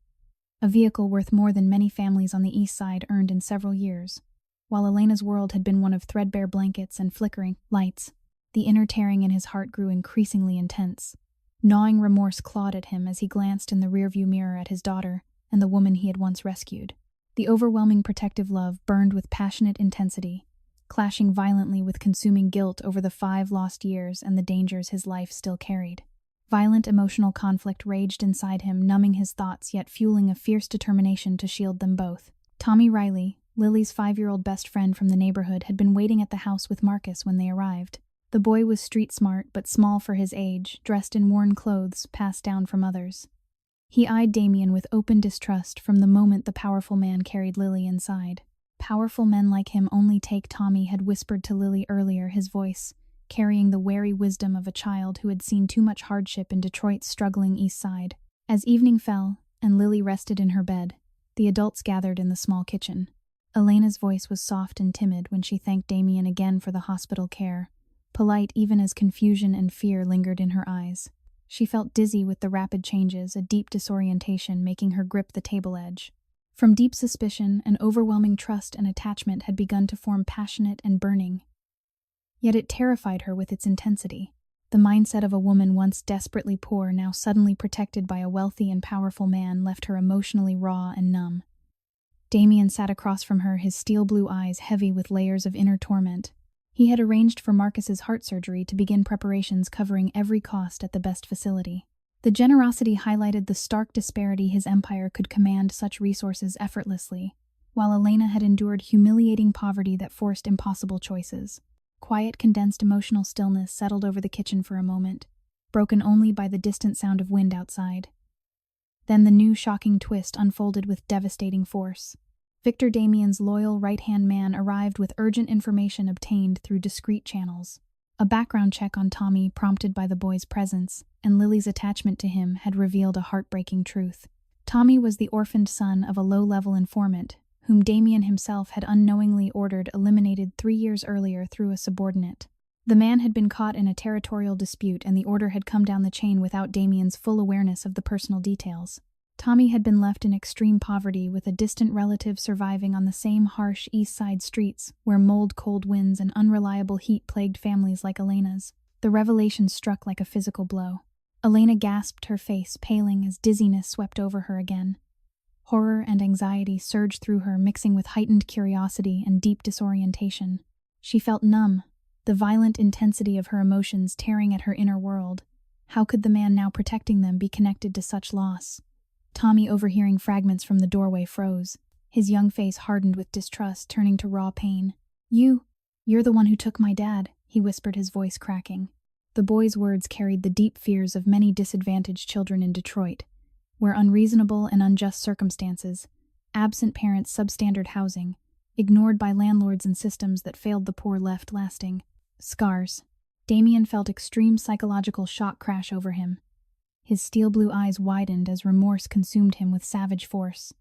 a vehicle worth more than many families on the east side earned in several years. While Elena's world had been one of threadbare blankets and flickering lights, the inner tearing in his heart grew increasingly intense. Gnawing remorse clawed at him as he glanced in the rearview mirror at his daughter and the woman he had once rescued. The overwhelming protective love burned with passionate intensity, clashing violently with consuming guilt over the 5 lost years and the dangers his life still carried. Violent emotional conflict raged inside him, numbing his thoughts yet fueling a fierce determination to shield them both. Tommy Riley, Lily's 5-year-old best friend from the neighborhood, had been waiting at the house with Marcus when they arrived. The boy was street-smart but small for his age, dressed in worn clothes passed down from others. He eyed Damien with open distrust from the moment the powerful man carried Lily inside. Powerful men like him only take, Tommy had whispered to Lily earlier, his voice carrying the wary wisdom of a child who had seen too much hardship in Detroit's struggling east side. As evening fell, and Lily rested in her bed, the adults gathered in the small kitchen. Elena's voice was soft and timid when she thanked Damien again for the hospital care, polite even as confusion and fear lingered in her eyes. She felt dizzy with the rapid changes, a deep disorientation making her grip the table edge. From deep suspicion, an overwhelming trust and attachment had begun to form, passionate and burning. Yet it terrified her with its intensity. The mindset of a woman once desperately poor, now suddenly protected by a wealthy and powerful man, left her emotionally raw and numb. Damien sat across from her, his steel-blue eyes heavy with layers of inner torment. He had arranged for Marcus's heart surgery to begin preparations covering every cost at the best facility. The generosity highlighted the stark disparity. His empire could command such resources effortlessly, while Elena had endured humiliating poverty that forced impossible choices. Quiet, condensed emotional stillness settled over the kitchen for a moment, broken only by the distant sound of wind outside. Then the new shocking twist unfolded with devastating force. Victor, Damien's loyal right-hand man, arrived with urgent information obtained through discreet channels. A background check on Tommy, prompted by the boy's presence and Lily's attachment to him, had revealed a heartbreaking truth. Tommy was the orphaned son of a low-level informant, whom Damien himself had unknowingly ordered eliminated 3 years earlier through a subordinate. The man had been caught in a territorial dispute, and the order had come down the chain without Damien's full awareness of the personal details. Tommy had been left in extreme poverty, with a distant relative surviving on the same harsh east side streets where mold, cold winds, and unreliable heat plagued families like Elena's. The revelation struck like a physical blow. Elena gasped, her face paling as dizziness swept over her again. Horror and anxiety surged through her, mixing with heightened curiosity and deep disorientation. She felt numb, the violent intensity of her emotions tearing at her inner world. How could the man now protecting them be connected to such loss? Tommy, overhearing fragments from the doorway, froze. His young face hardened with distrust, turning to raw pain. You're the one who took my dad," he whispered, his voice cracking. The boy's words carried the deep fears of many disadvantaged children in Detroit, where unreasonable and unjust circumstances, absent parents' substandard housing, ignored by landlords and systems that failed the poor, left lasting scars. Damien felt extreme psychological shock crash over him. His steel blue eyes widened as remorse consumed him with savage force.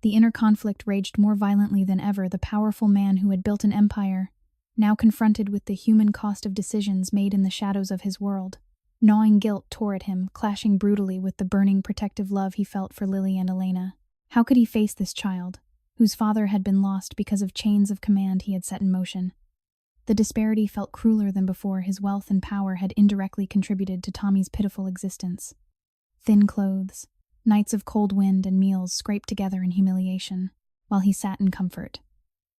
The inner conflict raged more violently than ever. The powerful man who had built an empire, now confronted with the human cost of decisions made in the shadows of his world. Gnawing guilt tore at him, clashing brutally with the burning protective love he felt for Lily and Elena. How could he face this child, whose father had been lost because of chains of command he had set in motion? The disparity felt crueler than before. His wealth and power had indirectly contributed to Tommy's pitiful existence. Thin clothes, nights of cold wind, and meals scraped together in humiliation, while he sat in comfort.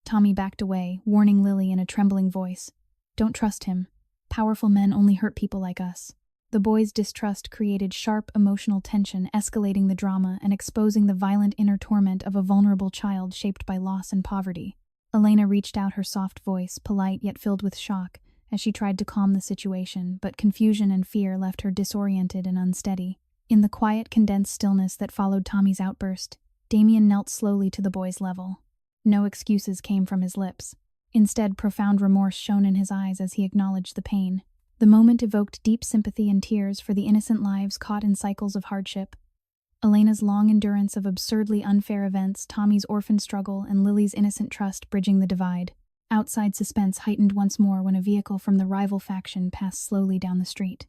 Tommy backed away, warning Lily in a trembling voice, "Don't trust him. Powerful men only hurt people like us." The boy's distrust created sharp emotional tension, escalating the drama and exposing the violent inner torment of a vulnerable child shaped by loss and poverty. Elena reached out, her soft voice, polite yet filled with shock, as she tried to calm the situation, but confusion and fear left her disoriented and unsteady. In the quiet, condensed stillness that followed Tommy's outburst, Damien knelt slowly to the boy's level. No excuses came from his lips. Instead, profound remorse shone in his eyes as he acknowledged the pain. The moment evoked deep sympathy and tears for the innocent lives caught in cycles of hardship. Elena's long endurance of absurdly unfair events, Tommy's orphan struggle, and Lily's innocent trust bridging the divide. Outside suspense heightened once more when a vehicle from the rival faction passed slowly down the street,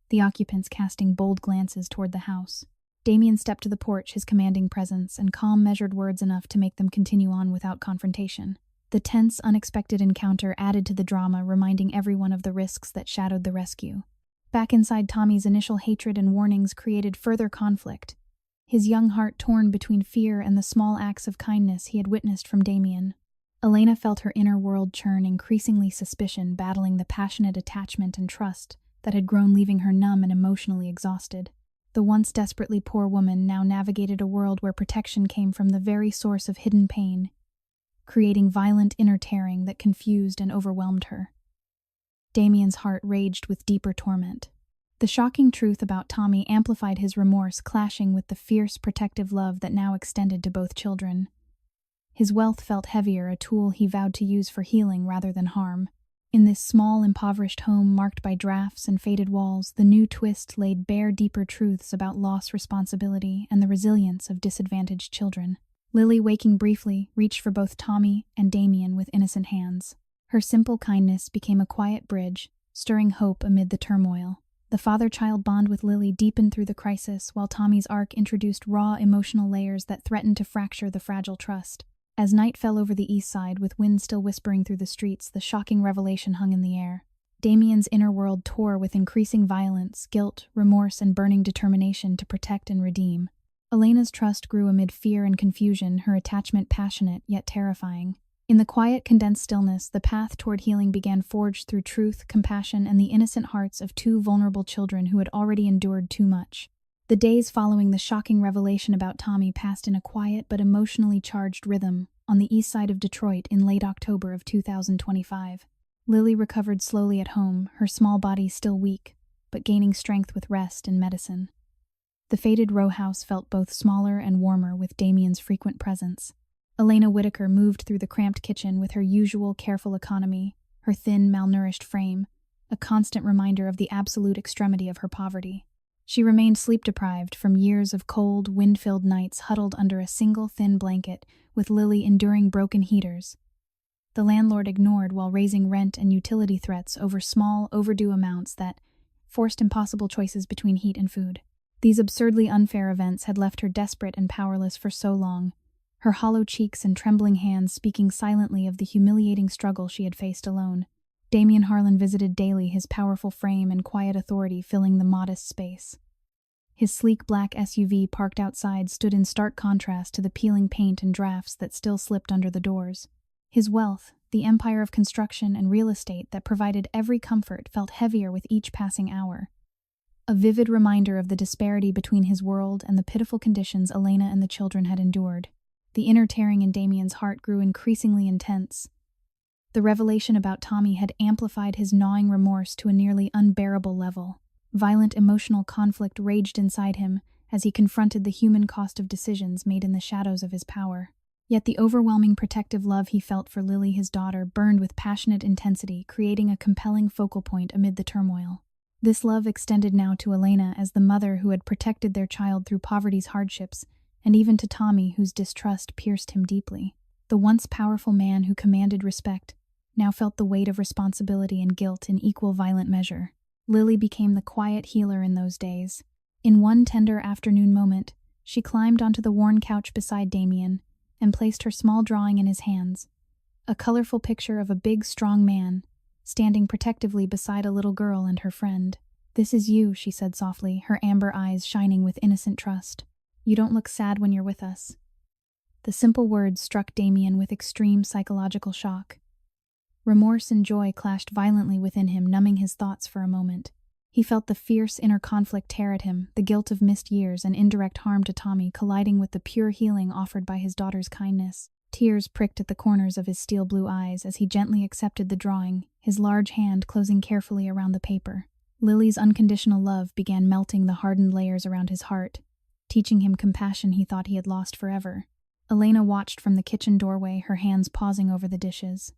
the occupants casting bold glances toward the house. Damien stepped to the porch, his commanding presence and calm, measured words enough to make them continue on without confrontation. The tense, unexpected encounter added to the drama, reminding everyone of the risks that shadowed the rescue. Back inside, Tommy's initial hatred and warnings created further conflict, his young heart torn between fear and the small acts of kindness he had witnessed from Damien. Elena felt her inner world churn, increasingly suspicion, battling the passionate attachment and trust that had grown, leaving her numb and emotionally exhausted. The once desperately poor woman now navigated a world where protection came from the very source of hidden pain, creating violent inner tearing that confused and overwhelmed her. Damien's heart raged with deeper torment. The shocking truth about Tommy amplified his remorse, clashing with the fierce protective love that now extended to both children. His wealth felt heavier, a tool he vowed to use for healing rather than harm. In this small, impoverished home marked by drafts and faded walls, the new twist laid bare deeper truths about loss, responsibility, and the resilience of disadvantaged children. Lily, waking briefly, reached for both Tommy and Damien with innocent hands. Her simple kindness became a quiet bridge, stirring hope amid the turmoil. The father-child bond with Lily deepened through the crisis, while Tommy's arc introduced raw emotional layers that threatened to fracture the fragile trust. As night fell over the east side, with wind still whispering through the streets, the shocking revelation hung in the air. Damien's inner world tore with increasing violence, guilt, remorse, and burning determination to protect and redeem. Elena's trust grew amid fear and confusion, her attachment passionate yet terrifying. In the quiet, condensed stillness, the path toward healing began, forged through truth, compassion, and the innocent hearts of two vulnerable children who had already endured too much. The days following the shocking revelation about Tommy passed in a quiet but emotionally charged rhythm on the east side of Detroit in late October of 2025. Lily recovered slowly at home, her small body still weak, but gaining strength with rest and medicine. The faded row house felt both smaller and warmer with Damien's frequent presence. Elena Whitaker moved through the cramped kitchen with her usual careful economy, her thin, malnourished frame, a constant reminder of the absolute extremity of her poverty. She remained sleep-deprived from years of cold, wind-filled nights huddled under a single thin blanket, with Lily enduring broken heaters. The landlord ignored while raising rent and utility threats over small, overdue amounts that forced impossible choices between heat and food. These absurdly unfair events had left her desperate and powerless for so long, her hollow cheeks and trembling hands speaking silently of the humiliating struggle she had faced alone. Damien Harlan visited daily, his powerful frame and quiet authority filling the modest space. His sleek black SUV parked outside stood in stark contrast to the peeling paint and drafts that still slipped under the doors. His wealth, the empire of construction and real estate that provided every comfort, felt heavier with each passing hour. A vivid reminder of the disparity between his world and the pitiful conditions Elena and the children had endured. The inner tearing in Damien's heart grew increasingly intense. The revelation about Tommy had amplified his gnawing remorse to a nearly unbearable level. Violent emotional conflict raged inside him as he confronted the human cost of decisions made in the shadows of his power. Yet the overwhelming protective love he felt for Lily, his daughter, burned with passionate intensity, creating a compelling focal point amid the turmoil. This love extended now to Elena as the mother who had protected their child through poverty's hardships, and even to Tommy, whose distrust pierced him deeply. The once powerful man who commanded respect now felt the weight of responsibility and guilt in equal violent measure. Lily became the quiet healer in those days. In one tender afternoon moment, she climbed onto the worn couch beside Damien and placed her small drawing in his hands, a colorful picture of a big, strong man, standing protectively beside a little girl and her friend. "This is you," she said softly, her amber eyes shining with innocent trust. "You don't look sad when you're with us." The simple words struck Damien with extreme psychological shock. Remorse and joy clashed violently within him, numbing his thoughts for a moment. He felt the fierce inner conflict tear at him, the guilt of missed years and indirect harm to Tommy colliding with the pure healing offered by his daughter's kindness. Tears pricked at the corners of his steel blue eyes as he gently accepted the drawing, his large hand closing carefully around the paper. Lily's unconditional love began melting the hardened layers around his heart, teaching him compassion he thought he had lost forever. Elena watched from the kitchen doorway, her hands pausing over the dishes.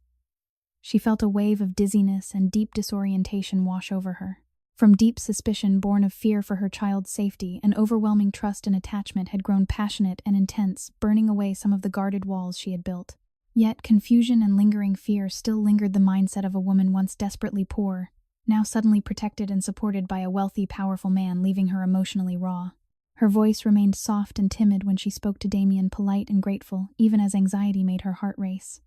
She felt a wave of dizziness and deep disorientation wash over her. From deep suspicion born of fear for her child's safety, an overwhelming trust and attachment had grown passionate and intense, burning away some of the guarded walls she had built. Yet confusion and lingering fear still lingered, the mindset of a woman once desperately poor, now suddenly protected and supported by a wealthy, powerful man, leaving her emotionally raw. Her voice remained soft and timid when she spoke to Damien, polite and grateful, even as anxiety made her heart race.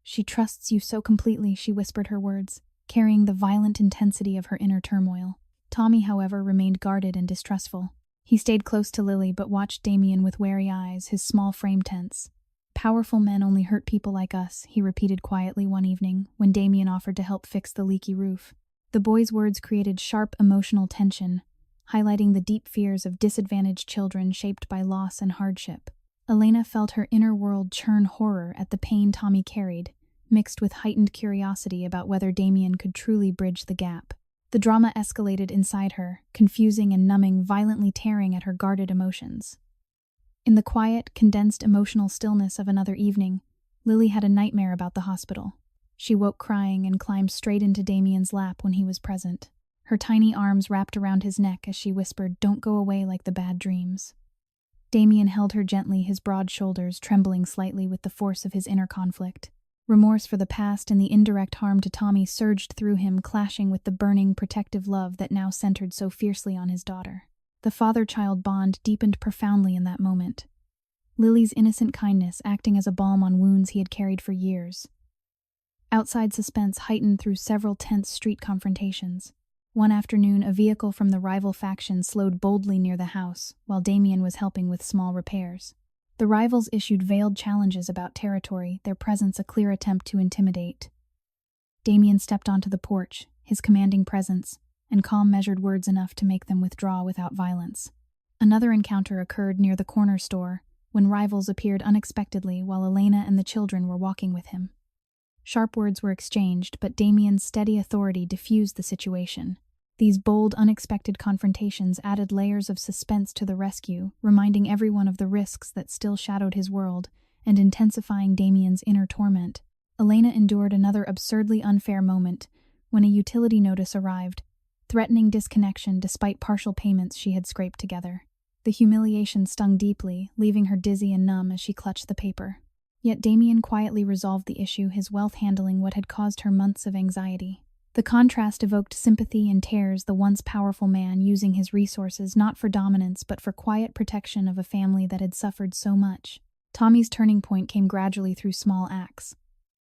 "She trusts you so completely," she whispered her words, carrying the violent intensity of her inner turmoil. Tommy, however, remained guarded and distrustful. He stayed close to Lily but watched Damien with wary eyes, his small frame tense. "Powerful men only hurt people like us," he repeated quietly one evening when Damien offered to help fix the leaky roof. The boy's words created sharp emotional tension, highlighting the deep fears of disadvantaged children shaped by loss and hardship. Elena felt her inner world churn horror at the pain Tommy carried, mixed with heightened curiosity about whether Damien could truly bridge the gap. The drama escalated inside her, confusing and numbing, violently tearing at her guarded emotions. In the quiet, condensed emotional stillness of another evening, Lily had a nightmare about the hospital. She woke crying and climbed straight into Damien's lap when he was present. Her tiny arms wrapped around his neck as she whispered, "Don't go away like the bad dreams." Damien held her gently, his broad shoulders trembling slightly with the force of his inner conflict. Remorse for the past and the indirect harm to Tommy surged through him, clashing with the burning, protective love that now centered so fiercely on his daughter. The father-child bond deepened profoundly in that moment, Lily's innocent kindness acting as a balm on wounds he had carried for years. Outside suspense heightened through several tense street confrontations. One afternoon, a vehicle from the rival faction slowed boldly near the house, while Damien was helping with small repairs. The rivals issued veiled challenges about territory, their presence a clear attempt to intimidate. Damien stepped onto the porch, his commanding presence, and calm measured words enough to make them withdraw without violence. Another encounter occurred near the corner store, when rivals appeared unexpectedly while Elena and the children were walking with him. Sharp words were exchanged, but Damien's steady authority diffused the situation. These bold, unexpected confrontations added layers of suspense to the rescue, reminding everyone of the risks that still shadowed his world and intensifying Damien's inner torment. Elena endured another absurdly unfair moment when a utility notice arrived, threatening disconnection despite partial payments she had scraped together. The humiliation stung deeply, leaving her dizzy and numb as she clutched the paper. Yet Damien quietly resolved the issue, his wealth handling what had caused her months of anxiety. The contrast evoked sympathy and tears, the once powerful man using his resources not for dominance but for quiet protection of a family that had suffered so much. Tommy's turning point came gradually through small acts.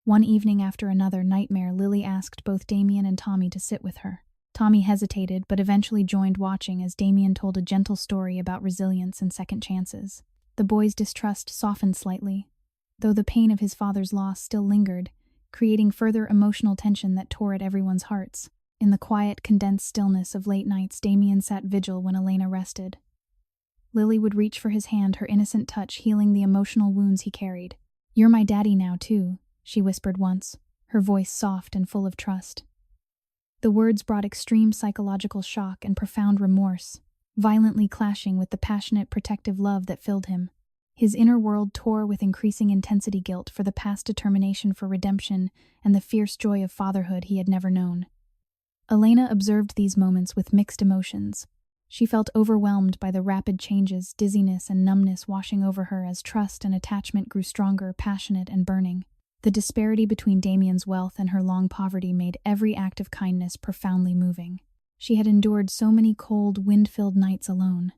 One evening after another nightmare, Lily asked both Damien and Tommy to sit with her. Tommy hesitated, but eventually joined, watching as Damien told a gentle story about resilience and second chances. The boy's distrust softened slightly, though the pain of his father's loss still lingered, creating further emotional tension that tore at everyone's hearts. In the quiet, condensed stillness of late nights, Damien sat vigil when Elena rested. Lily would reach for his hand, her innocent touch healing the emotional wounds he carried. "You're my daddy now, too," she whispered once, her voice soft and full of trust. The words brought extreme psychological shock and profound remorse, violently clashing with the passionate, protective love that filled him. His inner world tore with increasing intensity, guilt for the past, determination for redemption, and the fierce joy of fatherhood he had never known. Elena observed these moments with mixed emotions. She felt overwhelmed by the rapid changes, dizziness and numbness washing over her as trust and attachment grew stronger, passionate, and burning. The disparity between Damien's wealth and her long poverty made every act of kindness profoundly moving. She had endured so many cold, wind-filled nights alone.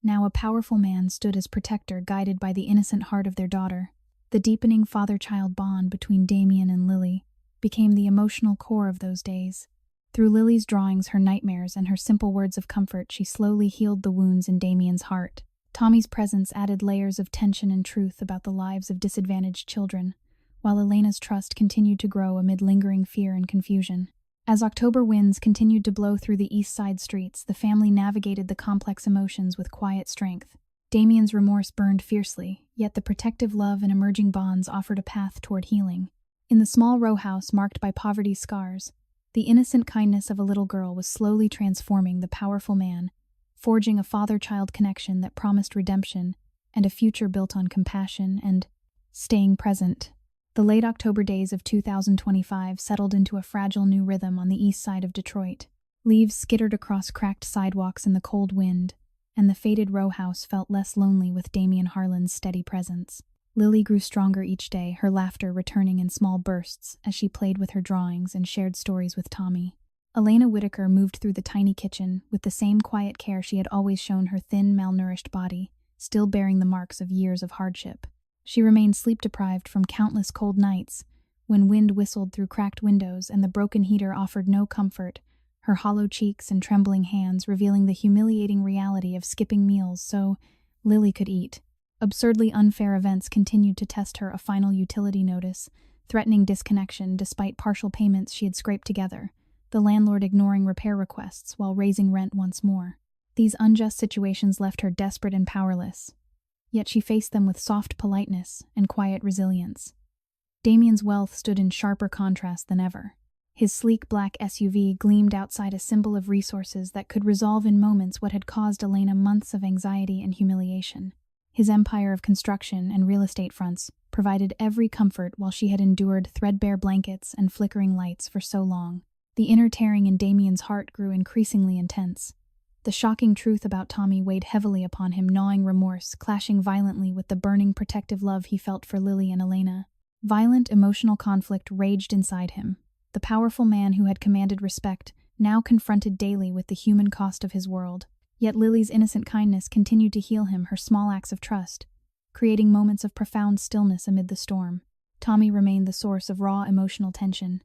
Now a powerful man stood as protector, guided by the innocent heart of their daughter. The deepening father-child bond between Damien and Lily became the emotional core of those days. Through Lily's drawings, her nightmares, and her simple words of comfort, she slowly healed the wounds in Damien's heart. Tommy's presence added layers of tension and truth about the lives of disadvantaged children, while Elena's trust continued to grow amid lingering fear and confusion. As October winds continued to blow through the East Side streets, the family navigated the complex emotions with quiet strength. Damien's remorse burned fiercely, yet the protective love and emerging bonds offered a path toward healing. In the small row house marked by poverty's scars, the innocent kindness of a little girl was slowly transforming the powerful man, forging a father-child connection that promised redemption and a future built on compassion and staying present. The late October days of 2025 settled into a fragile new rhythm on the east side of Detroit. Leaves skittered across cracked sidewalks in the cold wind, and the faded row house felt less lonely with Damien Harlan's steady presence. Lily grew stronger each day, her laughter returning in small bursts as she played with her drawings and shared stories with Tommy. Elena Whitaker moved through the tiny kitchen with the same quiet care she had always shown her thin, malnourished body, still bearing the marks of years of hardship. She remained sleep-deprived from countless cold nights, when wind whistled through cracked windows and the broken heater offered no comfort, her hollow cheeks and trembling hands revealing the humiliating reality of skipping meals so Lily could eat. Absurdly unfair events continued to test her, a final utility notice, threatening disconnection despite partial payments she had scraped together, the landlord ignoring repair requests while raising rent once more. These unjust situations left her desperate and powerless, yet she faced them with soft politeness and quiet resilience. Damien's wealth stood in sharper contrast than ever. His sleek black SUV gleamed outside, a symbol of resources that could resolve in moments what had caused Elena months of anxiety and humiliation. His empire of construction and real estate fronts provided every comfort while she had endured threadbare blankets and flickering lights for so long. The inner tearing in Damien's heart grew increasingly intense. The shocking truth about Tommy weighed heavily upon him, gnawing remorse, clashing violently with the burning protective love he felt for Lily and Elena. Violent emotional conflict raged inside him. The powerful man who had commanded respect now confronted daily with the human cost of his world. Yet Lily's innocent kindness continued to heal him, her small acts of trust, creating moments of profound stillness amid the storm. Tommy remained the source of raw emotional tension.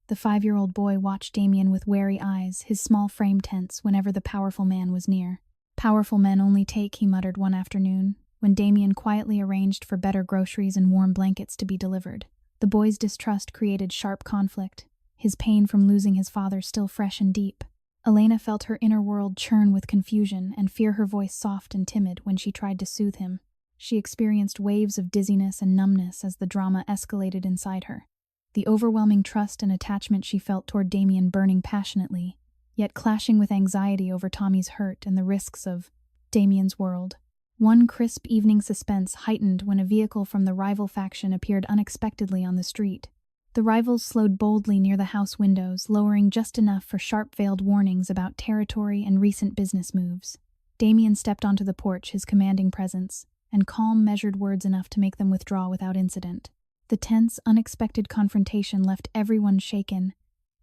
The 5-year-old boy watched Damien with wary eyes, his small frame tense whenever the powerful man was near. "Powerful men only take," he muttered one afternoon, when Damien quietly arranged for better groceries and warm blankets to be delivered. The boy's distrust created sharp conflict, his pain from losing his father still fresh and deep. Elena felt her inner world churn with confusion and fear, her voice soft and timid when she tried to soothe him. She experienced waves of dizziness and numbness as the drama escalated inside her. The overwhelming trust and attachment she felt toward Damien burning passionately, yet clashing with anxiety over Tommy's hurt and the risks of Damien's world. One crisp evening, suspense heightened when a vehicle from the rival faction appeared unexpectedly on the street. The rivals slowed boldly near the house windows, lowering just enough for sharp-veiled warnings about territory and recent business moves. Damien stepped onto the porch, his commanding presence, and calm, measured words enough to make them withdraw without incident. The tense, unexpected confrontation left everyone shaken,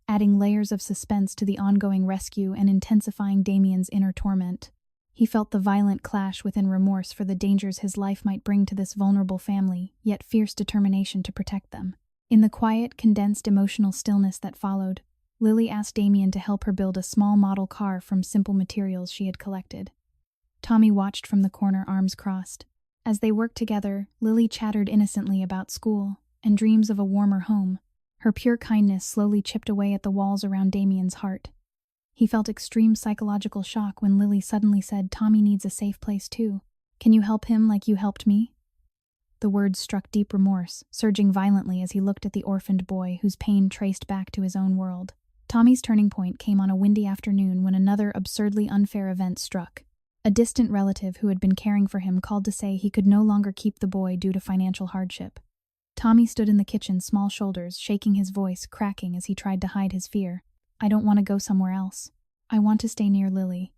adding layers of suspense to the ongoing rescue and intensifying Damien's inner torment. He felt the violent clash within, remorse for the dangers his life might bring to this vulnerable family, yet fierce determination to protect them. In the quiet, condensed emotional stillness that followed, Lily asked Damien to help her build a small model car from simple materials she had collected. Tommy watched from the corner, arms crossed. As they worked together, Lily chattered innocently about school and dreams of a warmer home. Her pure kindness slowly chipped away at the walls around Damien's heart. He felt extreme psychological shock when Lily suddenly said, "Tommy needs a safe place too. Can you help him like you helped me?" The words struck deep remorse, surging violently as he looked at the orphaned boy whose pain traced back to his own world. Tommy's turning point came on a windy afternoon when another absurdly unfair event struck. A distant relative who had been caring for him called to say he could no longer keep the boy due to financial hardship. Tommy stood in the kitchen, small shoulders, shaking, his voice cracking as he tried to hide his fear. "I don't want to go somewhere else. I want to stay near Lily."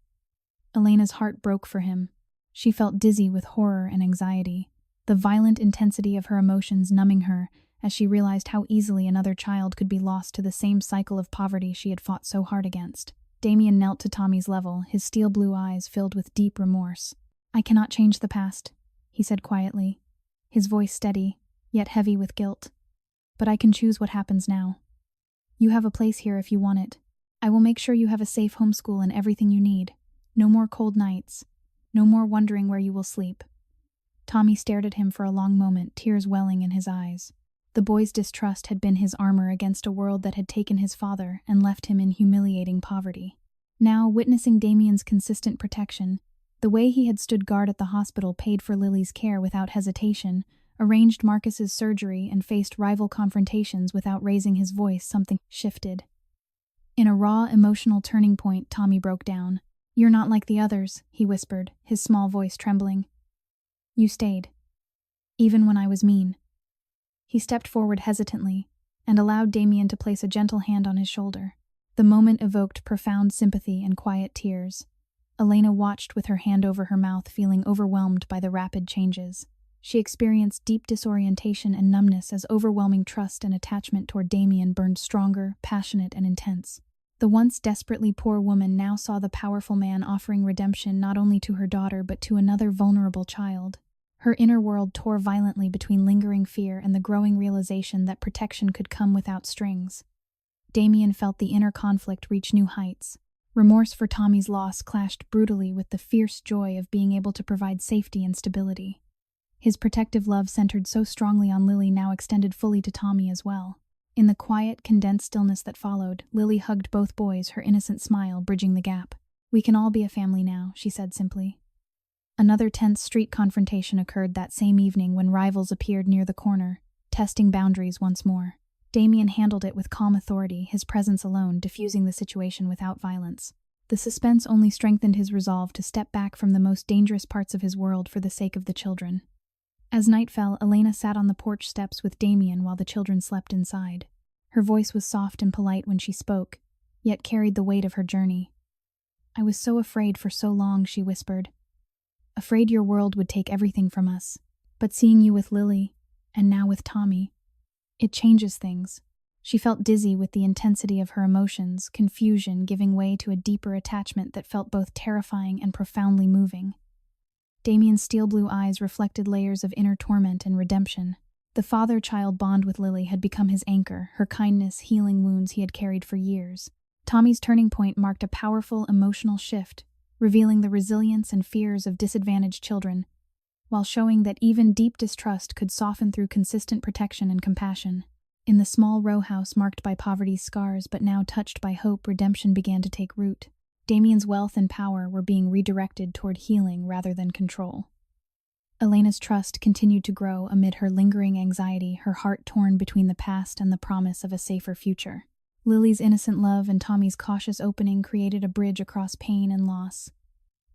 Elena's heart broke for him. She felt dizzy with horror and anxiety, the violent intensity of her emotions numbing her as she realized how easily another child could be lost to the same cycle of poverty she had fought so hard against. Damien knelt to Tommy's level, his steel blue eyes filled with deep remorse. "I cannot change the past," he said quietly, his voice steady, yet heavy with guilt. "But I can choose what happens now. You have a place here if you want it. I will make sure you have a safe homeschool and everything you need. No more cold nights. No more wondering where you will sleep." Tommy stared at him for a long moment, tears welling in his eyes. The boy's distrust had been his armor against a world that had taken his father and left him in humiliating poverty. Now, witnessing Damien's consistent protection, the way he had stood guard at the hospital, paid for Lily's care without hesitation, arranged Marcus's surgery, and faced rival confrontations without raising his voice, something shifted. In a raw, emotional turning point, Tommy broke down. "You're not like the others," he whispered, his small voice trembling. "You stayed. Even when I was mean." He stepped forward hesitantly and allowed Damien to place a gentle hand on his shoulder. The moment evoked profound sympathy and quiet tears. Elena watched with her hand over her mouth, feeling overwhelmed by the rapid changes. She experienced deep disorientation and numbness as overwhelming trust and attachment toward Damien burned stronger, passionate, and intense. The once desperately poor woman now saw the powerful man offering redemption not only to her daughter but to another vulnerable child. Her inner world tore violently between lingering fear and the growing realization that protection could come without strings. Damien felt the inner conflict reach new heights. Remorse for Tommy's loss clashed brutally with the fierce joy of being able to provide safety and stability. His protective love, centered so strongly on Lily, now extended fully to Tommy as well. In the quiet, condensed stillness that followed, Lily hugged both boys, her innocent smile bridging the gap. "We can all be a family now," she said simply. Another tense street confrontation occurred that same evening when rivals appeared near the corner, testing boundaries once more. Damien handled it with calm authority, his presence alone diffusing the situation without violence. The suspense only strengthened his resolve to step back from the most dangerous parts of his world for the sake of the children. As night fell, Elena sat on the porch steps with Damien while the children slept inside. Her voice was soft and polite when she spoke, yet carried the weight of her journey. "I was so afraid for so long," she whispered. "Afraid your world would take everything from us. But seeing you with Lily, and now with Tommy, it changes things." She felt dizzy with the intensity of her emotions, confusion giving way to a deeper attachment that felt both terrifying and profoundly moving. Damien's steel blue eyes reflected layers of inner torment and redemption. The father-child bond with Lily had become his anchor, her kindness healing wounds he had carried for years. Tommy's turning point marked a powerful emotional shift, revealing the resilience and fears of disadvantaged children, while showing that even deep distrust could soften through consistent protection and compassion. In the small row house marked by poverty's scars but now touched by hope, redemption began to take root. Damien's wealth and power were being redirected toward healing rather than control. Elena's trust continued to grow amid her lingering anxiety, her heart torn between the past and the promise of a safer future. Lily's innocent love and Tommy's cautious opening created a bridge across pain and loss.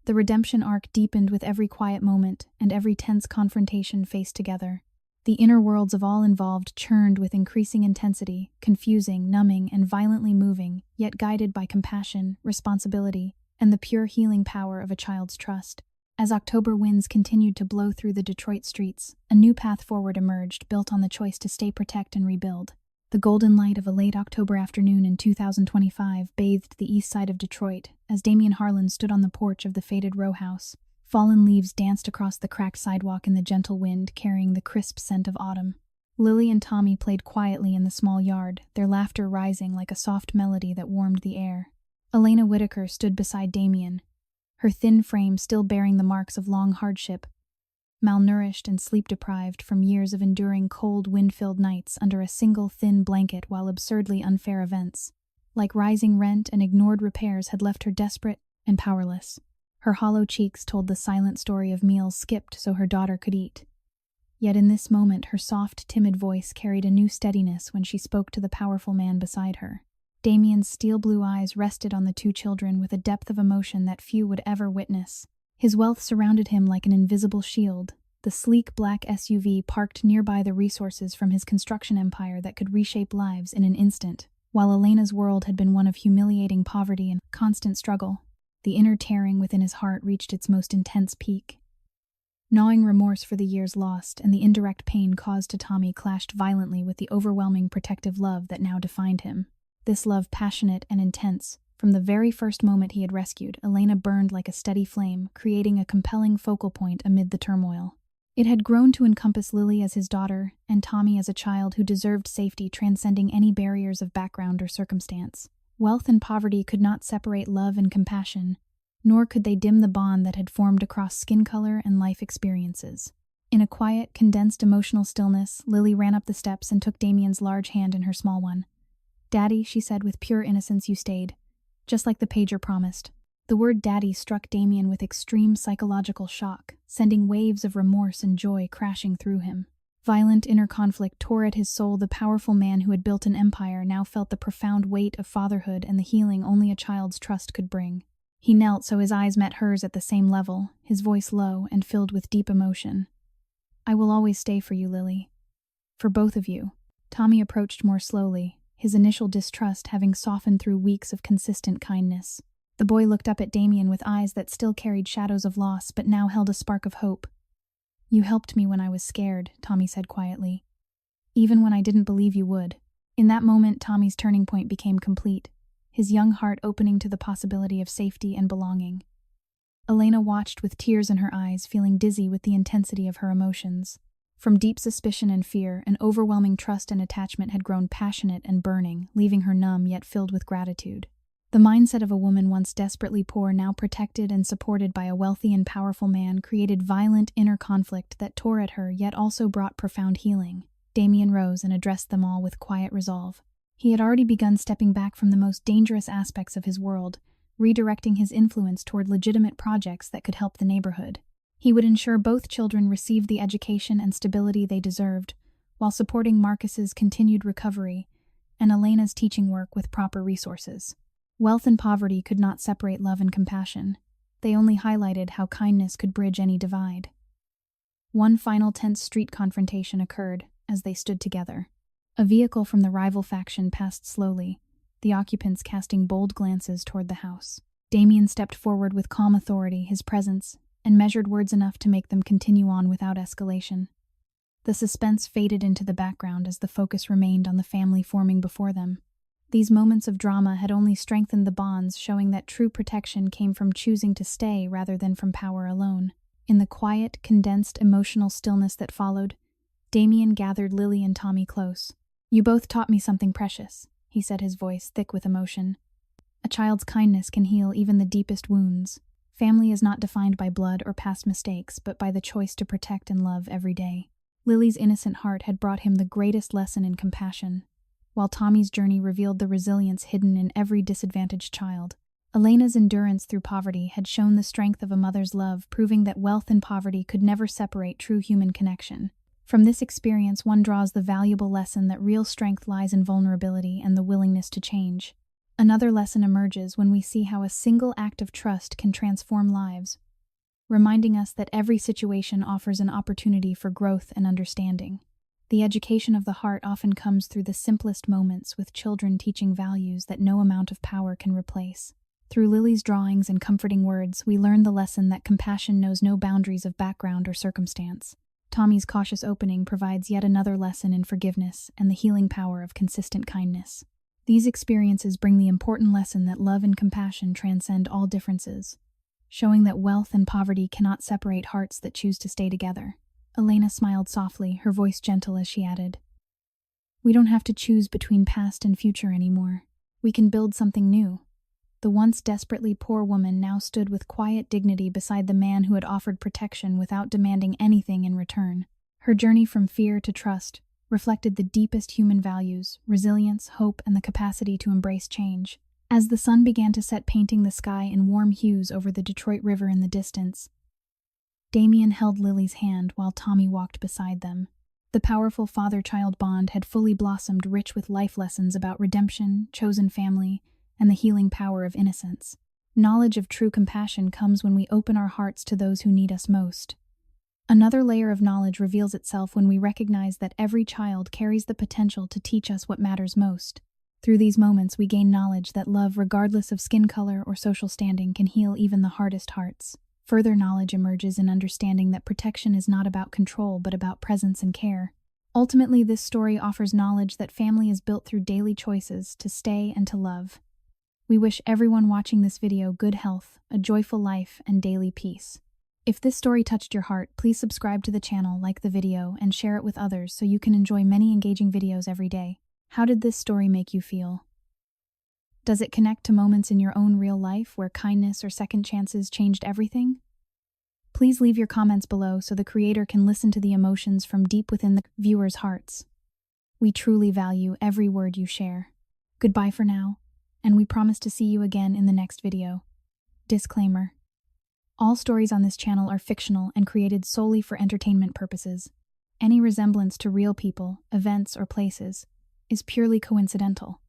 The redemption arc deepened with every quiet moment and every tense confrontation faced together. The inner worlds of all involved churned with increasing intensity, confusing, numbing, and violently moving, yet guided by compassion, responsibility, and the pure healing power of a child's trust. As October winds continued to blow through the Detroit streets, a new path forward emerged, built on the choice to stay, protect, and rebuild. The golden light of a late October afternoon in 2025 bathed the east side of Detroit as Damien Harlan stood on the porch of the faded row house. Fallen leaves danced across the cracked sidewalk in the gentle wind, carrying the crisp scent of autumn. Lily and Tommy played quietly in the small yard, their laughter rising like a soft melody that warmed the air. Elena Whitaker stood beside Damien, her thin frame still bearing the marks of long hardship, malnourished and sleep-deprived from years of enduring cold, wind-filled nights under a single thin blanket while absurdly unfair events, like rising rent and ignored repairs, had left her desperate and powerless. Her hollow cheeks told the silent story of meals skipped so her daughter could eat. Yet in this moment her soft, timid voice carried a new steadiness when she spoke to the powerful man beside her. Damien's steel-blue eyes rested on the two children with a depth of emotion that few would ever witness. His wealth surrounded him like an invisible shield. The sleek black SUV parked nearby the resources from his construction empire that could reshape lives in an instant. While Elena's world had been one of humiliating poverty and constant struggle, the inner tearing within his heart reached its most intense peak. Gnawing remorse for the years lost and the indirect pain caused to Tommy clashed violently with the overwhelming protective love that now defined him. This love, passionate and intense, from the very first moment he had rescued, Elena burned like a steady flame, creating a compelling focal point amid the turmoil. It had grown to encompass Lily as his daughter, and Tommy as a child who deserved safety transcending any barriers of background or circumstance. Wealth and poverty could not separate love and compassion, nor could they dim the bond that had formed across skin color and life experiences. In a quiet, condensed emotional stillness, Lily ran up the steps and took Damien's large hand in her small one. "Daddy," she said with pure innocence, "you stayed. Just like the pager promised." The word daddy struck Damien with extreme psychological shock, sending waves of remorse and joy crashing through him. Violent inner conflict tore at his soul. The powerful man who had built an empire now felt the profound weight of fatherhood and the healing only a child's trust could bring. He knelt so his eyes met hers at the same level, his voice low and filled with deep emotion. "I will always stay for you, Lily. For both of you." Tommy approached more slowly, his initial distrust having softened through weeks of consistent kindness. The boy looked up at Damien with eyes that still carried shadows of loss but now held a spark of hope. "You helped me when I was scared," Tommy said quietly. "Even when I didn't believe you would." In that moment, Tommy's turning point became complete, his young heart opening to the possibility of safety and belonging. Elena watched with tears in her eyes, feeling dizzy with the intensity of her emotions. From deep suspicion and fear, an overwhelming trust and attachment had grown passionate and burning, leaving her numb yet filled with gratitude. The mindset of a woman once desperately poor, now protected and supported by a wealthy and powerful man, created violent inner conflict that tore at her yet also brought profound healing. Damien rose and addressed them all with quiet resolve. He had already begun stepping back from the most dangerous aspects of his world, redirecting his influence toward legitimate projects that could help the neighborhood. He would ensure both children received the education and stability they deserved, while supporting Marcus's continued recovery and Elena's teaching work with proper resources. Wealth and poverty could not separate love and compassion. They only highlighted how kindness could bridge any divide. One final tense street confrontation occurred as they stood together. A vehicle from the rival faction passed slowly, the occupants casting bold glances toward the house. Damien stepped forward with calm authority, his presence, and measured words enough to make them continue on without escalation. The suspense faded into the background as the focus remained on the family forming before them. These moments of drama had only strengthened the bonds, showing that true protection came from choosing to stay rather than from power alone. In the quiet, condensed, emotional stillness that followed, Damien gathered Lily and Tommy close. "You both taught me something precious," he said, his voice thick with emotion. "A child's kindness can heal even the deepest wounds. Family is not defined by blood or past mistakes, but by the choice to protect and love every day." Lily's innocent heart had brought him the greatest lesson in compassion, while Tommy's journey revealed the resilience hidden in every disadvantaged child. Elena's endurance through poverty had shown the strength of a mother's love, proving that wealth and poverty could never separate true human connection. From this experience, one draws the valuable lesson that real strength lies in vulnerability and the willingness to change. Another lesson emerges when we see how a single act of trust can transform lives, reminding us that every situation offers an opportunity for growth and understanding. The education of the heart often comes through the simplest moments, with children teaching values that no amount of power can replace. Through Lily's drawings and comforting words, we learn the lesson that compassion knows no boundaries of background or circumstance. Tommy's cautious opening provides yet another lesson in forgiveness and the healing power of consistent kindness. These experiences bring the important lesson that love and compassion transcend all differences, showing that wealth and poverty cannot separate hearts that choose to stay together. Elena smiled softly, her voice gentle as she added, We don't have to choose between past and future anymore. We can build something new. The once desperately poor woman now stood with quiet dignity beside the man who had offered protection without demanding anything in return. Her journey from fear to trust reflected the deepest human values: resilience, hope, and the capacity to embrace change. As the sun began to set, painting the sky in warm hues over the Detroit River in the distance, Damien held Lily's hand while Tommy walked beside them. The powerful father-child bond had fully blossomed, rich with life lessons about redemption, chosen family, and the healing power of innocence. Knowledge of true compassion comes when we open our hearts to those who need us most. Another layer of knowledge reveals itself when we recognize that every child carries the potential to teach us what matters most. Through these moments, we gain knowledge that love, regardless of skin color or social standing, can heal even the hardest hearts. Further knowledge emerges in understanding that protection is not about control, but about presence and care. Ultimately, this story offers knowledge that family is built through daily choices to stay and to love. We wish everyone watching this video good health, a joyful life, and daily peace. If this story touched your heart, please subscribe to the channel, like the video, and share it with others so you can enjoy many engaging videos every day. How did this story make you feel? Does it connect to moments in your own real life where kindness or second chances changed everything? Please leave your comments below so the creator can listen to the emotions from deep within the viewers' hearts. We truly value every word you share. Goodbye for now, and we promise to see you again in the next video. Disclaimer: all stories on this channel are fictional and created solely for entertainment purposes. Any resemblance to real people, events, or places is purely coincidental.